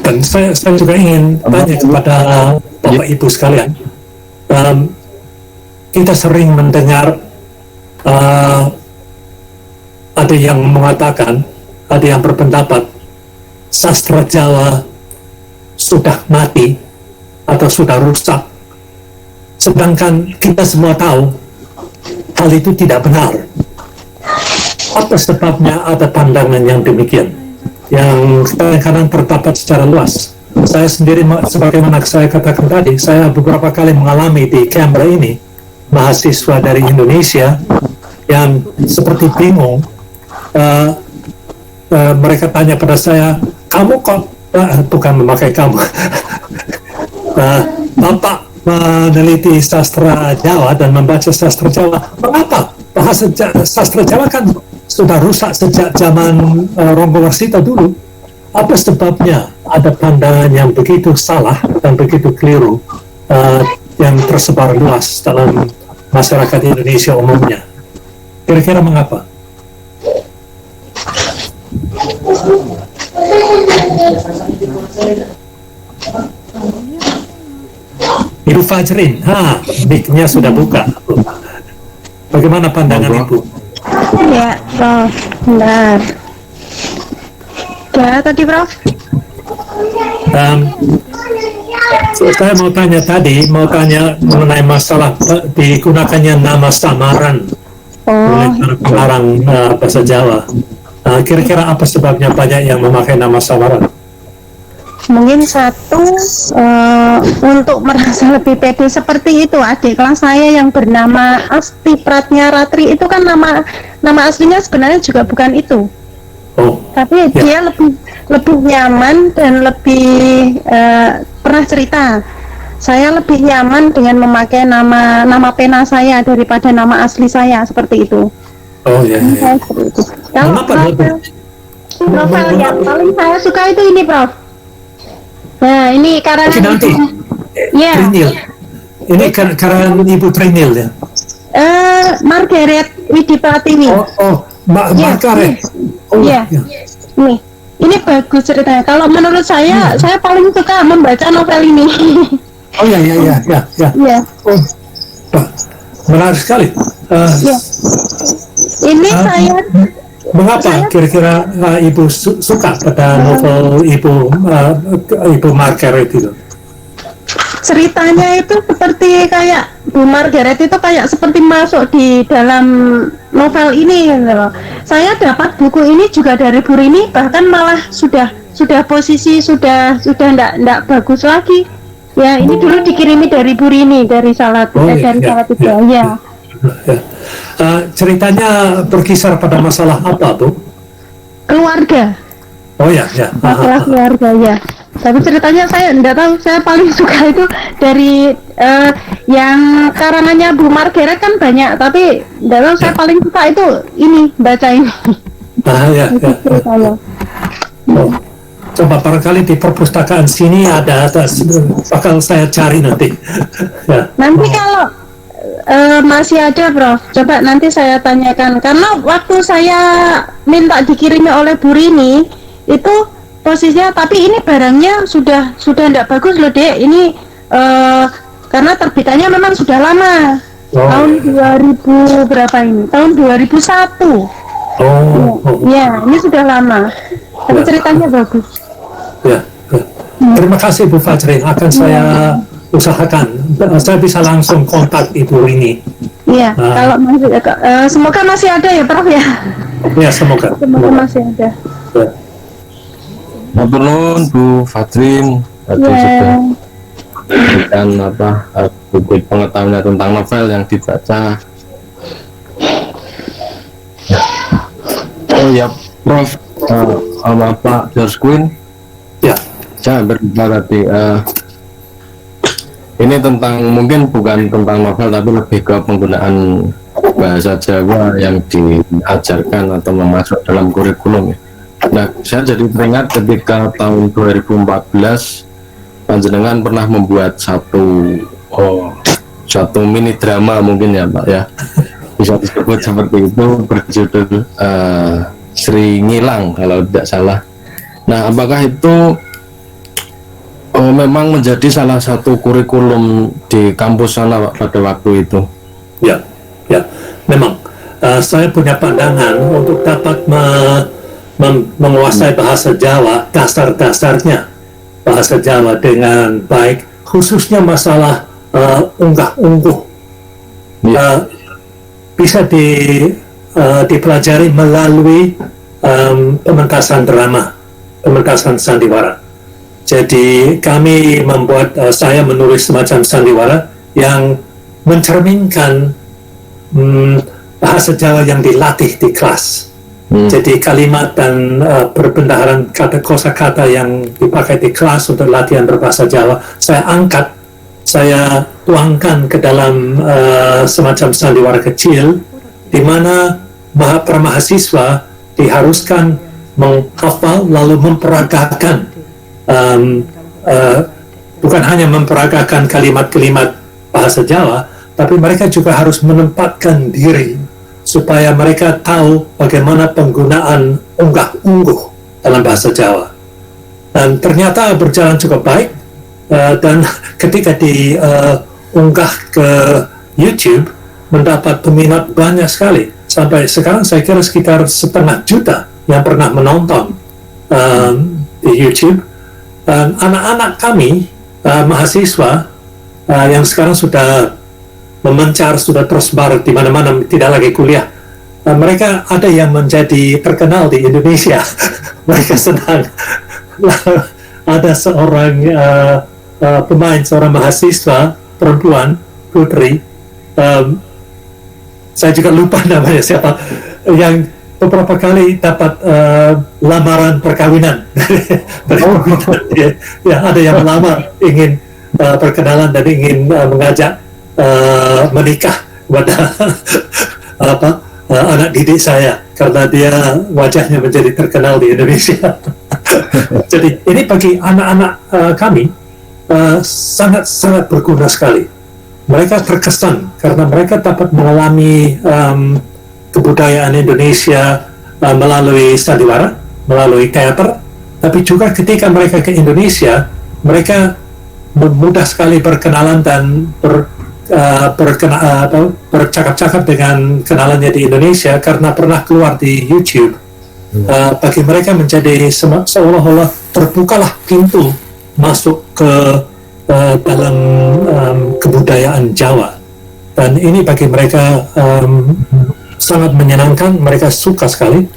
Speaker 1: Dan saya juga ingin tanya kepada Bapak Ibu sekalian, kita sering mendengar ada yang mengatakan, ada yang berpendapat sastra Jawa sudah mati atau sudah rusak, sedangkan kita semua tahu hal itu tidak benar. Apa sebabnya ada pandangan yang demikian? yang kadang-kadang terdapat secara luas. Saya sendiri, sebagaimana saya katakan tadi, saya beberapa kali mengalami di Canberra ini mahasiswa dari Indonesia yang seperti bingung. Mereka tanya pada saya, kamu kok bukan memakai kamu Bapak meneliti sastra Jawa dan membaca sastra Jawa, mengapa bahasa sastra Jawa kan sudah rusak sejak zaman Ronggo Warsito dulu? Apa sebabnya ada pandangan yang begitu salah dan begitu keliru yang tersebar luas dalam masyarakat Indonesia umumnya? Kira-kira mengapa? Ibu Fajrin, mic-nya sudah buka. Bagaimana pandangan Ibu?
Speaker 10: Ya, Prof. Benar. Ya, tadi Prof.
Speaker 1: Saya mau tanya mengenai masalah digunakannya nama samaran oleh para pengarang bahasa Jawa. Kira-kira apa sebabnya banyak yang memakai nama samaran?
Speaker 10: Mungkin satu untuk merasa lebih pede seperti itu. Adik kelas saya yang bernama Asti Pratnya Ratri itu kan nama aslinya sebenarnya juga bukan itu. Tapi dia lebih nyaman dan lebih pernah cerita. Saya lebih nyaman dengan memakai nama pena saya daripada nama asli saya, seperti itu.
Speaker 1: Oh ya.
Speaker 10: Kalau novel yang paling saya suka itu ini, Prof. Nah, ini karangan
Speaker 1: Trinil. Ini karangan Ibu Trinil ya?
Speaker 10: Margaret Widi Pratiwi.
Speaker 1: Margaret.
Speaker 10: Iya. Nih, ini bagus ceritanya. Kalau menurut saya paling suka membaca novel ini.
Speaker 1: Oh ya.
Speaker 10: Iya.
Speaker 1: Oh, menarik sekali.
Speaker 10: Ini saya.
Speaker 1: Mengapa kira-kira Ibu suka pada novel Ibu Margaret itu?
Speaker 10: Ceritanya itu seperti kayak Bu Margaret itu kayak seperti masuk di dalam novel ini gitu loh. Saya dapat buku ini juga dari Bu Rini, bahkan malah sudah posisi sudah enggak bagus lagi. Ya, ini dulu dikirimi dari Bu Rini dari Salatiga.
Speaker 1: Ceritanya berkisar pada masalah apa, Bu?
Speaker 10: Keluarga.
Speaker 1: Oh ya.
Speaker 10: Masalah keluarga ya. Tapi ceritanya saya enggak tahu. Saya paling suka itu dari yang karangannya Bu Margaret kan banyak, tapi enggak tahu saya paling suka itu ini, baca ini.
Speaker 1: Coba barangkali di perpustakaan sini ada bakal saya cari nanti.
Speaker 10: Nanti kalau masih ada, Prof. Coba nanti saya tanyakan, karena waktu saya minta dikirimi oleh Bu Rini itu posisinya, tapi ini barangnya sudah enggak bagus loh, Dek. Ini karena terbitannya memang sudah lama. Tahun 2000 berapa ini? Tahun 2001. Ya, ini sudah lama. Tapi ceritanya bagus.
Speaker 1: Terima kasih Bu Fajrin, akan saya usahakan. Saya bisa langsung kontak Ibu ini.
Speaker 10: Iya, kalau masih semoga masih ada ya, Prof ya.
Speaker 1: Ya, semoga
Speaker 10: masih ada.
Speaker 2: Matur nuwun Bu Fajrin, sudah memberikan buku pengetahuan tentang novel yang dibaca. Oh ya, Prof, Pak George Quinn.
Speaker 1: Ya.
Speaker 2: Saya berbicara tadi. Ini mungkin bukan tentang novel, tapi lebih ke penggunaan bahasa Jawa yang diajarkan atau memasuk dalam kurikulum. Nah, saya jadi teringat ketika tahun 2014 panjenengan pernah membuat satu mini drama mungkin ya, Pak ya, bisa disebut seperti itu, berjudul Sri Ngilang kalau tidak salah. Nah, apakah itu memang menjadi salah satu kurikulum di kampus sana, Pak, pada waktu itu?
Speaker 1: Ya, memang saya punya pandangan untuk dapat menguasai bahasa Jawa, dasar-dasarnya bahasa Jawa dengan baik, khususnya masalah unggah-ungguh, bisa dipelajari melalui pementasan drama. pementasan sandiwara. Jadi kami membuat, saya menulis semacam sandiwara yang mencerminkan bahasa Jawa yang dilatih di kelas. Jadi kalimat dan perbendaharaan kata kosakata yang dipakai di kelas untuk latihan berbahasa Jawa, saya angkat, saya tuangkan ke dalam semacam sandiwara kecil, di mana para mahasiswa diharuskan menghafal lalu memperagakan, bukan hanya memperagakan kalimat-kalimat bahasa Jawa, tapi mereka juga harus menempatkan diri supaya mereka tahu bagaimana penggunaan unggah-ungguh dalam bahasa Jawa. Dan ternyata berjalan cukup baik, dan ketika diunggah ke YouTube mendapat peminat banyak sekali. Sampai sekarang saya kira sekitar 500 juta yang pernah menonton di YouTube. Dan anak-anak kami, mahasiswa yang sekarang sudah memencar, sudah tersebar di mana-mana, tidak lagi kuliah. Mereka ada yang menjadi terkenal di Indonesia. Mereka senang. Ada seorang pemain, seorang mahasiswa perempuan, putri, saya juga lupa namanya siapa, yang beberapa kali dapat lamaran perkawinan. Ya, ada yang melamar, ingin perkenalan dan ingin mengajak menikah kepada anak didik saya karena dia wajahnya menjadi terkenal di Indonesia. Jadi ini bagi anak-anak kami sangat-sangat berguna sekali. Mereka terkesan karena mereka dapat mengalami kebudayaan Indonesia melalui sandiwara, melalui teater, tapi juga ketika mereka ke Indonesia, mereka mudah sekali berkenalan dan bercakap-cakap dengan kenalannya di Indonesia karena pernah keluar di YouTube. Bagi mereka menjadi seolah-olah terbukalah pintu masuk ke dalam kebudayaan Jawa, dan ini bagi mereka sangat menyenangkan. Mereka suka sekali.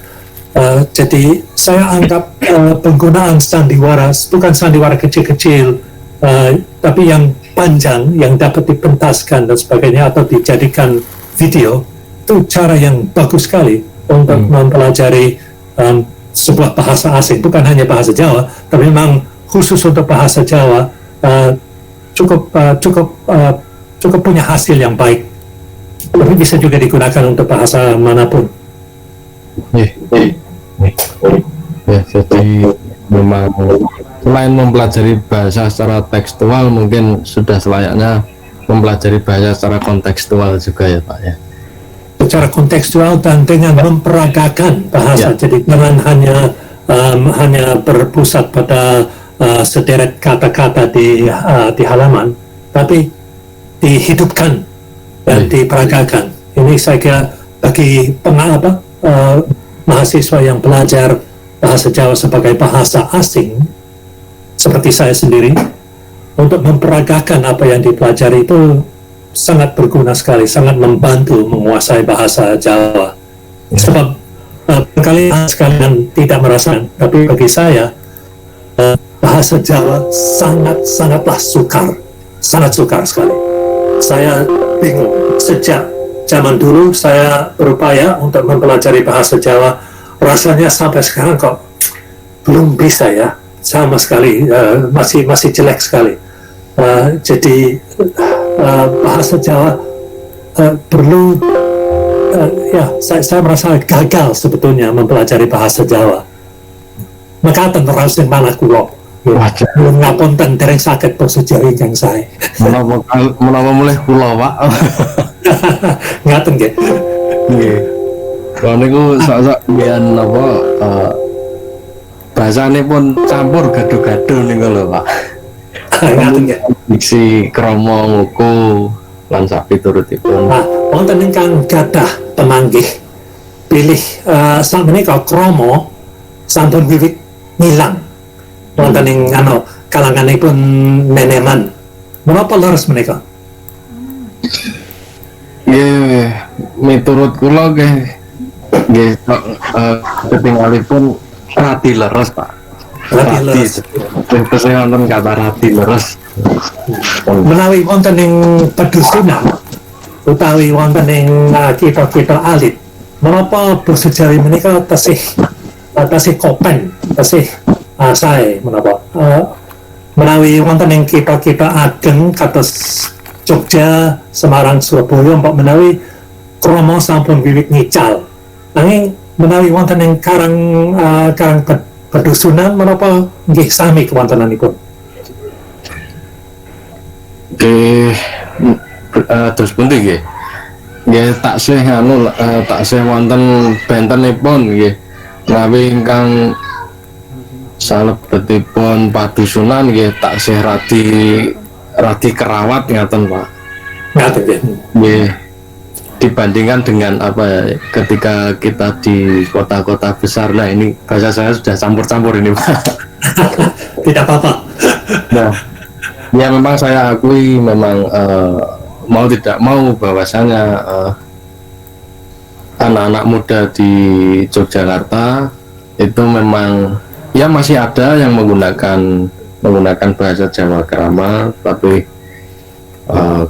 Speaker 1: Jadi saya anggap penggunaan sandiwara bukan sandiwara kecil-kecil, tapi yang panjang yang dapat dipentaskan dan sebagainya atau dijadikan video, itu cara yang bagus sekali untuk mempelajari sebuah bahasa asing, bukan hanya bahasa Jawa, tapi memang khusus untuk bahasa Jawa. Cukup punya hasil yang baik, tapi bisa juga digunakan untuk bahasa manapun.
Speaker 2: Ya, jadi memang selain mempelajari bahasa secara tekstual, mungkin sudah selayaknya mempelajari bahasa secara kontekstual juga ya Pak ya.
Speaker 1: Secara kontekstual dan dengan memperagakan bahasa, jadi jangan hanya berpusat pada sederet kata-kata di halaman, tapi dihidupkan dan diperagakan. Ini saya kira bagi mahasiswa yang belajar bahasa Jawa sebagai bahasa asing, seperti saya sendiri, untuk memperagakan apa yang dipelajari itu sangat berguna sekali, sangat membantu menguasai bahasa Jawa. Sebab kalian sekalian tidak merasakan, tapi bagi saya bahasa Jawa sangatlah sukar, sangat sukar sekali. Saya bingung, sejak zaman dulu saya berupaya untuk mempelajari bahasa Jawa, rasanya sampai sekarang kok belum bisa ya, sama sekali, masih jelek sekali. Jadi bahasa Jawa perlu, saya merasa gagal sebetulnya mempelajari bahasa Jawa. Makaten terus yang mana kulo belum ngapunten dereng sakit basa Jawa ingkang sae.
Speaker 2: Menapa mulih kula Pak.
Speaker 1: Ngaten nggih.
Speaker 2: Nggih. Kalau niku sak-sak biyen apa bahasane pun campur gaduh-gaduh niku lho Pak.
Speaker 1: Ngaten nggih.
Speaker 2: Diksi krama ngoko lan sak piturutipun.
Speaker 1: Wonten ingkang gadah pemanggih pilih sakmenika krama sampun wiwit ngilang wonten ing kalanganipun neneman. Menapa leres menika?
Speaker 2: Nggih, miturut kula nggih ketinggalipun radi leres Pak.
Speaker 1: Rati leres.
Speaker 2: Terus wonten kata rati leres.
Speaker 1: Menawi wonten ing pedusunan utawi wonten ing kita-kita alit, menapa basa Jawi menika tasih kopen, tasih sae menapa. Menawi wonten ing kita-kita ageng kados Jogja, Semarang, Surabaya, mbok menawi krama sampun wiwit ngical. Nanging menawi wonten ing karang pedusunan menapa nggih sami kewontenanipun.
Speaker 2: Terus pundi nggih? Nggih taksih taksih wonten bentenipun nggih. Menawi ingkang salebetipun padusunan nggih taksih radi kerawat ngaten Pak.
Speaker 1: Ngaten
Speaker 2: nggih. Dibandingkan dengan ketika kita di kota-kota besar, nah ini bahasa saya sudah campur-campur ini Pak.
Speaker 1: Tidak apa-apa.
Speaker 2: Nah, ya memang saya akui memang mau tidak mau bahwasanya anak-anak muda di Yogyakarta itu memang ya masih ada yang menggunakan bahasa Jawa krama, tapi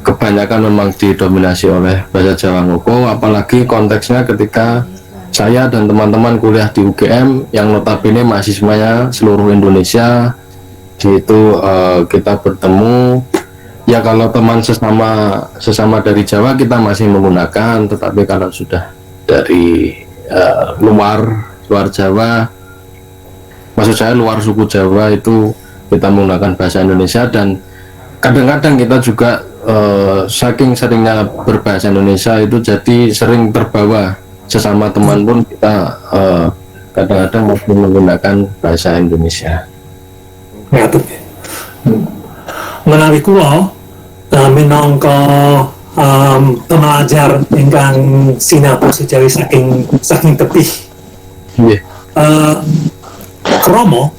Speaker 2: kebanyakan memang didominasi oleh bahasa Jawa Ngoko, apalagi konteksnya ketika saya dan teman-teman kuliah di UGM yang notabene mahasiswanya seluruh Indonesia. Di itu kita bertemu, ya kalau teman sesama dari Jawa kita masih menggunakan, tetapi kalau sudah dari luar Jawa, maksud saya luar suku Jawa, itu kita menggunakan bahasa Indonesia. Dan kadang-kadang kita juga saking seringnya berbahasa Indonesia itu jadi sering terbawa, sesama teman pun kita kadang-kadang masih menggunakan bahasa Indonesia.
Speaker 1: Menawi kula minangka pelajar ingkang sinau basa Jawi saking tebih. Kromo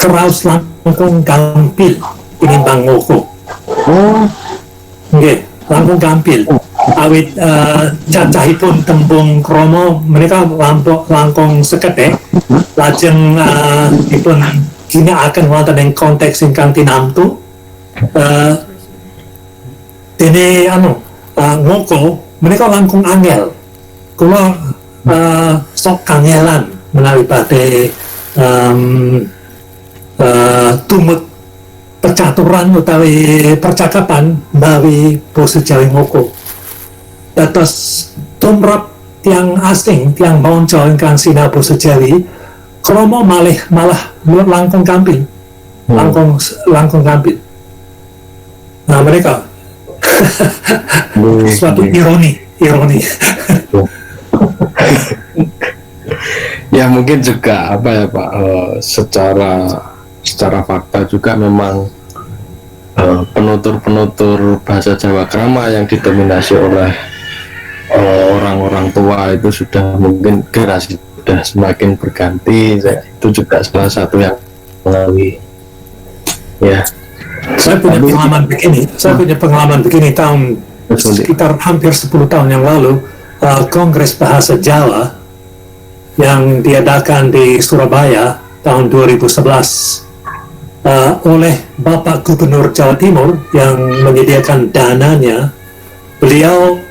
Speaker 1: keraos langkung gampil tinimbang ngoko. Nggih, langkung gampil. Awit cacahipun tembung kromo menika langkung sekedhik, lajeng dipun ginakaken wonten ing konteks ingkang tinamtu. Dene ngoko menika langkung angel. Kula sok kangelan menawi badhe tumut percaturan utawi percakapan mawi basa Jawi Ngoko. Dados tumrap tiang asing, tiang monco ingkang sinau basa Jawi, kromo malah langkung gampil. Langkung gampil. Nah, mereka suatu ironi.
Speaker 2: Ya mungkin juga Pak, secara fakta juga memang penutur bahasa Jawa krama yang didominasi oleh orang-orang tua itu sudah mungkin generasi sudah semakin berganti. Itu juga salah satu yang mengalami. Ya.
Speaker 1: Saya punya pengalaman begini tahun sekitar hampir 10 tahun yang lalu, Kongres Bahasa Jawa yang diadakan di Surabaya tahun 2011 oleh Bapak Gubernur Jawa Timur yang menyediakan dananya. Beliau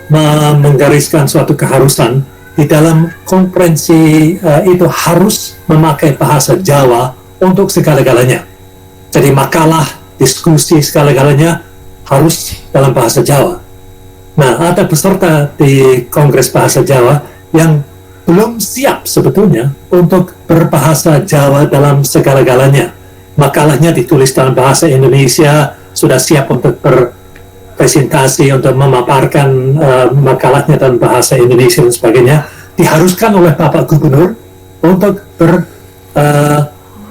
Speaker 1: menggariskan suatu keharusan di dalam konferensi itu harus memakai bahasa Jawa untuk segala-galanya. Jadi makalah, diskusi segala-galanya harus dalam bahasa Jawa. Nah, ada peserta di Kongres Bahasa Jawa yang belum siap sebetulnya untuk berbahasa Jawa dalam segala-galanya. Makalahnya ditulis dalam bahasa Indonesia, sudah siap untuk berpresentasi, untuk memaparkan makalahnya dalam bahasa Indonesia dan sebagainya. Diharuskan oleh Bapak Gubernur untuk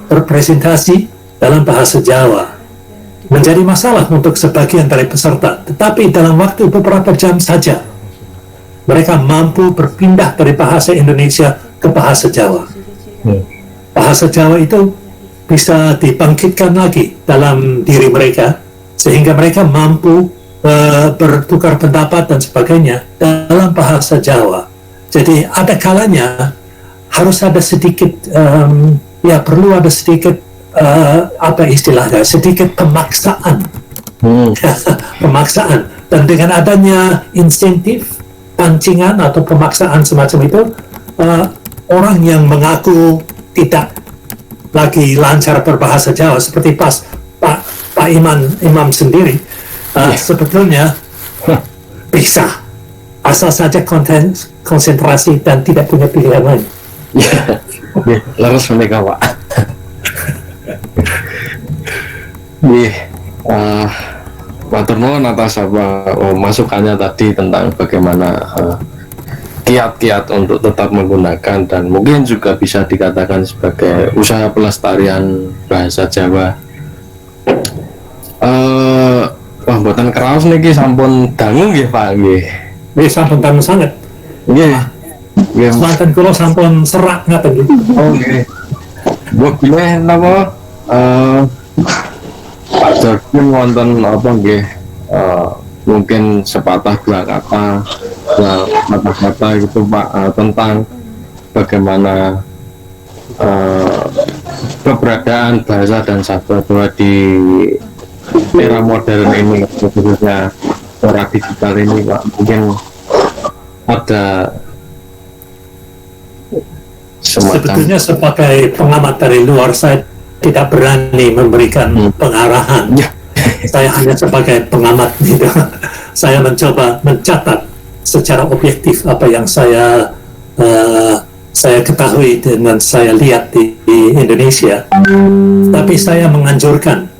Speaker 1: berpresentasi dalam bahasa Jawa. Menjadi masalah untuk sebagian dari peserta, tetapi dalam waktu beberapa jam saja mereka mampu berpindah dari bahasa Indonesia ke bahasa Jawa. Bahasa Jawa itu bisa dibangkitkan lagi dalam diri mereka, sehingga mereka mampu bertukar pendapat dan sebagainya dalam bahasa Jawa. Jadi ada kalanya harus ada sedikit, perlu ada sedikit apa istilahnya, sedikit pemaksaan. Pemaksaan, dan dengan adanya insentif, pancingan atau pemaksaan semacam itu, orang yang mengaku tidak lagi lancar berbahasa Jawa seperti Pak Imam sendiri, sebetulnya bisa, asal saja konsentrasi dan tidak punya pilihan lain.
Speaker 2: Laras mereka Pak. Matur nuwun atas masukannya tadi tentang bagaimana kiat-kiat untuk tetap menggunakan dan mungkin juga bisa dikatakan sebagai usaha pelestarian bahasa Jawa. Wah, mboten kraos niki sampun dangu nggih Pak nggih.
Speaker 1: Nggih sampun dangu sanget.
Speaker 2: Nggih. Nggih.
Speaker 1: Semanten kula sampun serak ngaten nggih.
Speaker 2: Oh nggih. Mbok bilih napa Pak Jordan wonten apa nggih mungkin sepatah dua kata itu Pak tentang bagaimana keberadaan bahasa dan sastra Jawa di era modern ini, khususnya era digital ini Pak, mungkin ada semacam.
Speaker 1: Sebetulnya sebagai pengamat dari luar, saya tidak berani memberikan pengarahan. Saya hanya sebagai pengamat gitu. Saya mencoba mencatat secara objektif apa yang saya ketahui dengan saya lihat di Indonesia. Tapi saya menganjurkan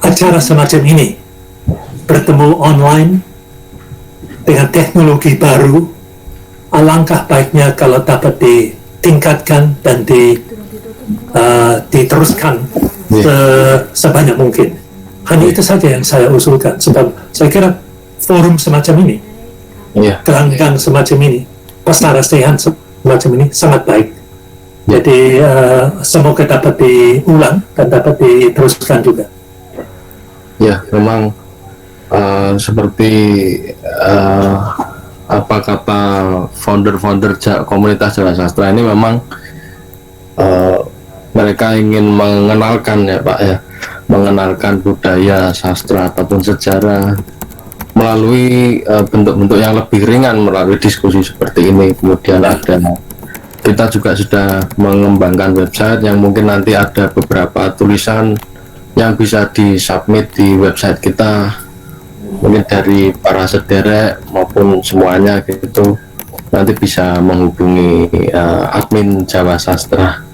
Speaker 1: acara semacam ini, bertemu online dengan teknologi baru, alangkah baiknya kalau dapat ditingkatkan dan diteruskan sebanyak mungkin. Hanya itu saja yang saya usulkan, sebab saya kira forum semacam ini, gelanggang semacam ini, persarasian semacam ini sangat baik. Jadi semoga dapat diulang dan dapat diteruskan juga.
Speaker 2: Ya, memang seperti apa kata founder komunitas Jawa Sastra ini, memang mereka ingin mengenalkan ya Pak ya, mengenalkan budaya, sastra ataupun sejarah melalui bentuk-bentuk yang lebih ringan, melalui diskusi seperti ini. Kemudian kita juga sudah mengembangkan website yang mungkin nanti ada beberapa tulisan yang bisa disubmit di website kita, mungkin dari para sederek maupun semuanya gitu, nanti bisa menghubungi admin Jawa Sastra.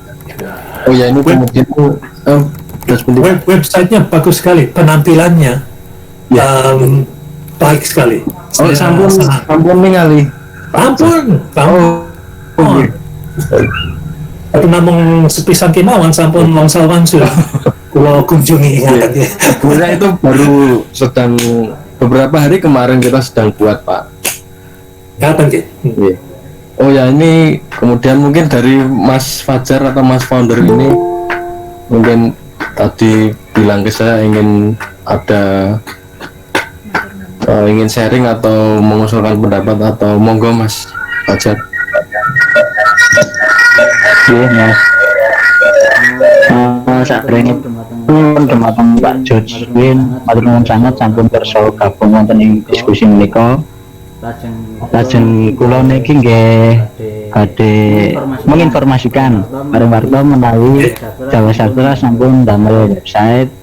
Speaker 2: Oh ya, ini kemudian
Speaker 1: websitenya bagus sekali, penampilannya baik sekali.
Speaker 2: Oh, sampun ningali.
Speaker 1: Ampun. Tapi namung sepisan kemauan sampun longsal wangsul. Kulo kunjungi ingat ya.
Speaker 2: Sebenarnya itu baru sedang beberapa hari kemarin kita sedang buat Pak.
Speaker 1: Kapan sih?
Speaker 2: Oh ya, ini kemudian mungkin dari Mas Fajar atau Mas Founder ini mungkin tadi bilang ke saya ingin ingin sharing atau mengusulkan pendapat, atau monggo Mas Fajar.
Speaker 9: Iya Mas. Saat ini pun teman Pak George Win matur nuwun sangat sampun kersa gabung wonten ing diskusi menika. Lajeng kula niki nggih badhe menginformasikan bareng warta menawi Jawa Sastra sampun damel website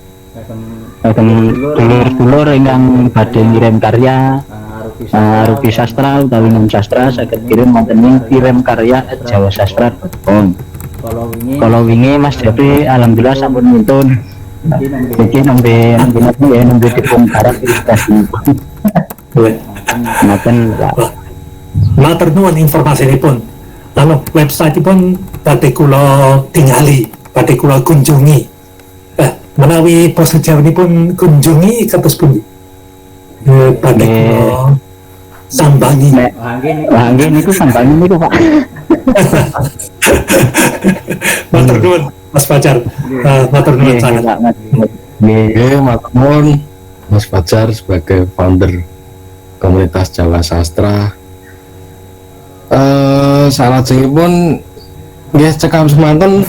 Speaker 9: kagem dulur-dulur ingkang badhe ngirim karya arupi sastra utawi nom sastra saged kirim wonten ing kirimkarya@jawasastra.com. Kalau wingi Mas Devi alhamdulillah sampun nuntun iki nembe dibongkar ilustrasi.
Speaker 1: Matur nuwun informasi ini pun. Lalu website pun badhe kula tingali, badhe kula kunjungi. Menawi basa Jawa ini pun kunjungi kados pundi? Badhe kula sambangi.
Speaker 9: Wah nggih niku sambangi niku Pak.
Speaker 1: Matur nuwun Mas Fajar. Matur nuwun sangat.
Speaker 2: Nggih, matur nuwun Mas Fajar sebagai founder komunitas Jawa Sastra. Salajengipun nggih cekap semanten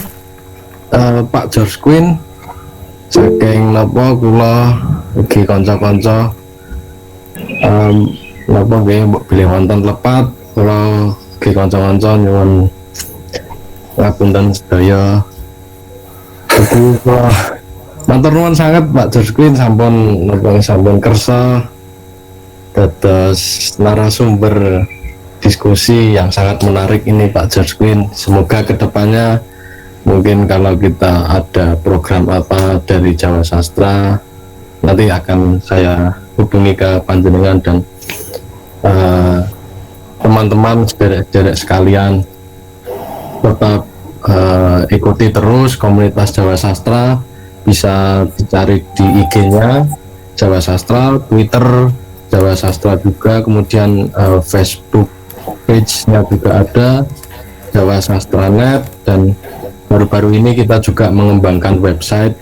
Speaker 2: Pak George Queen saking napa kula ugi kanca-kanca napa nggih mbok bilih wonten lepat kula ugi kanca-kanca nyuwun ngapunten sedaya. Ugi kula matur nuwun sanget Pak George Queen sampun napa sampun kersa dados narasumber diskusi yang sangat menarik ini Pak George Queen. Semoga kedepannya mungkin kalau kita ada program apa dari Jawa Sastra nanti akan saya hubungi ke panjenengan dan teman-teman sederek sekalian tetap ikuti terus komunitas Jawa Sastra, bisa dicari di IG-nya Jawa Sastra, Twitter Jawa Sastra juga, kemudian Facebook page-nya juga ada Jawa Sastra Net, dan baru-baru ini kita juga mengembangkan website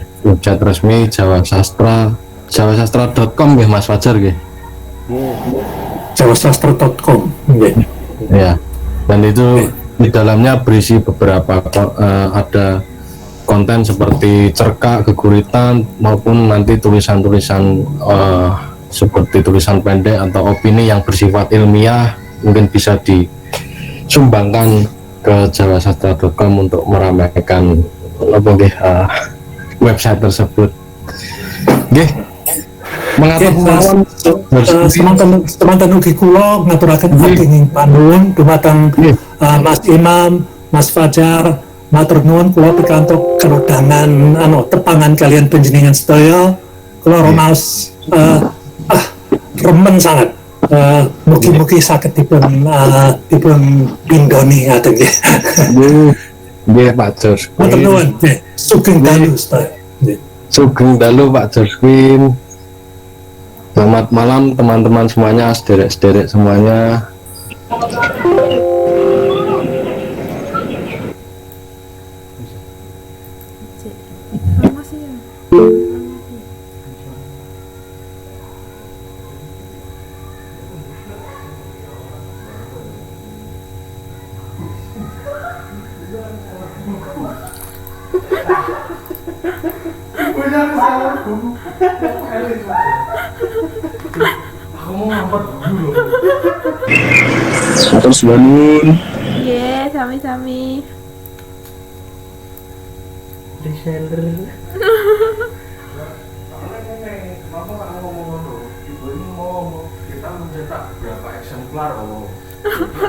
Speaker 2: resmi Jawa Sastra, jawasastra.com ya Mas Fajar ya.
Speaker 1: jawasastra.com
Speaker 2: ya, dan itu di dalamnya berisi beberapa ada konten seperti cerkak, geguritan maupun nanti tulisan-tulisan seperti tulisan pendek atau opini yang bersifat ilmiah mungkin bisa disumbangkan ke jawasastra.com untuk meramaikan website tersebut. Nggih. Mengatur
Speaker 1: semanten ugi kula ngaturaken ageng panuwun dumateng Mas Imam, Mas Fajar, matur nuwun kula pikantuk kerudangan tepangan kalian panjenengan sedaya. Kula romaos remen sangat. Mugi-mugi saged dipun pindhoni ngaten nggih.
Speaker 2: Nggih Pak George.
Speaker 1: Matur nuwun. Sugeng dalu sedaya.
Speaker 2: Sugeng dalu Pak George Queen. Selamat malam teman-teman semuanya, sederek-sederek semuanya.
Speaker 8: Atur suwun.
Speaker 6: Iya, sami-sami.
Speaker 3: Reseller.
Speaker 2: Kita mencetak berapa eksemplar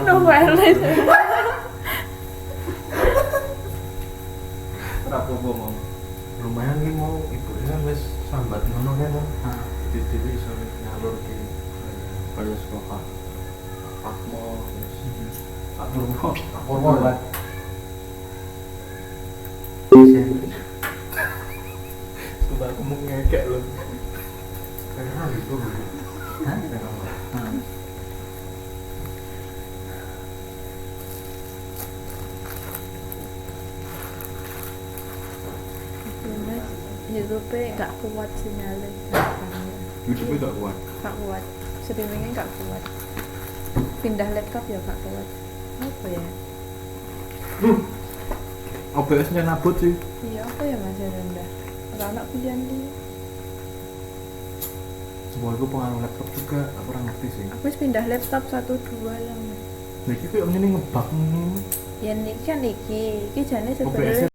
Speaker 6: Novel.
Speaker 2: Rapopo mau lumayan nih mau ibu kan wis sambat ngono kan di TV iso nyalur ki kaya sekolah Pakmo Purwo lah sudah aku mau ngekek loh karena itu
Speaker 6: YouTube nggak kuat sinyalnya.
Speaker 2: YouTube nggak kuat.
Speaker 6: Nggak kuat. Streamingnya nggak kuat. Pindah laptop ya nggak kuat. Apa ya?
Speaker 2: OBS-nya nabut sih.
Speaker 6: Iya, apa ya masih rendah. Kalau anak kuliah nih.
Speaker 2: Semua itu pengaruh laptop juga, aku kurang ngerti sih.
Speaker 6: Aku harus pindah laptop 1-2 lah.
Speaker 2: Niki kayak ini ngebug nih.
Speaker 6: Ya niki kan niki jane sebenarnya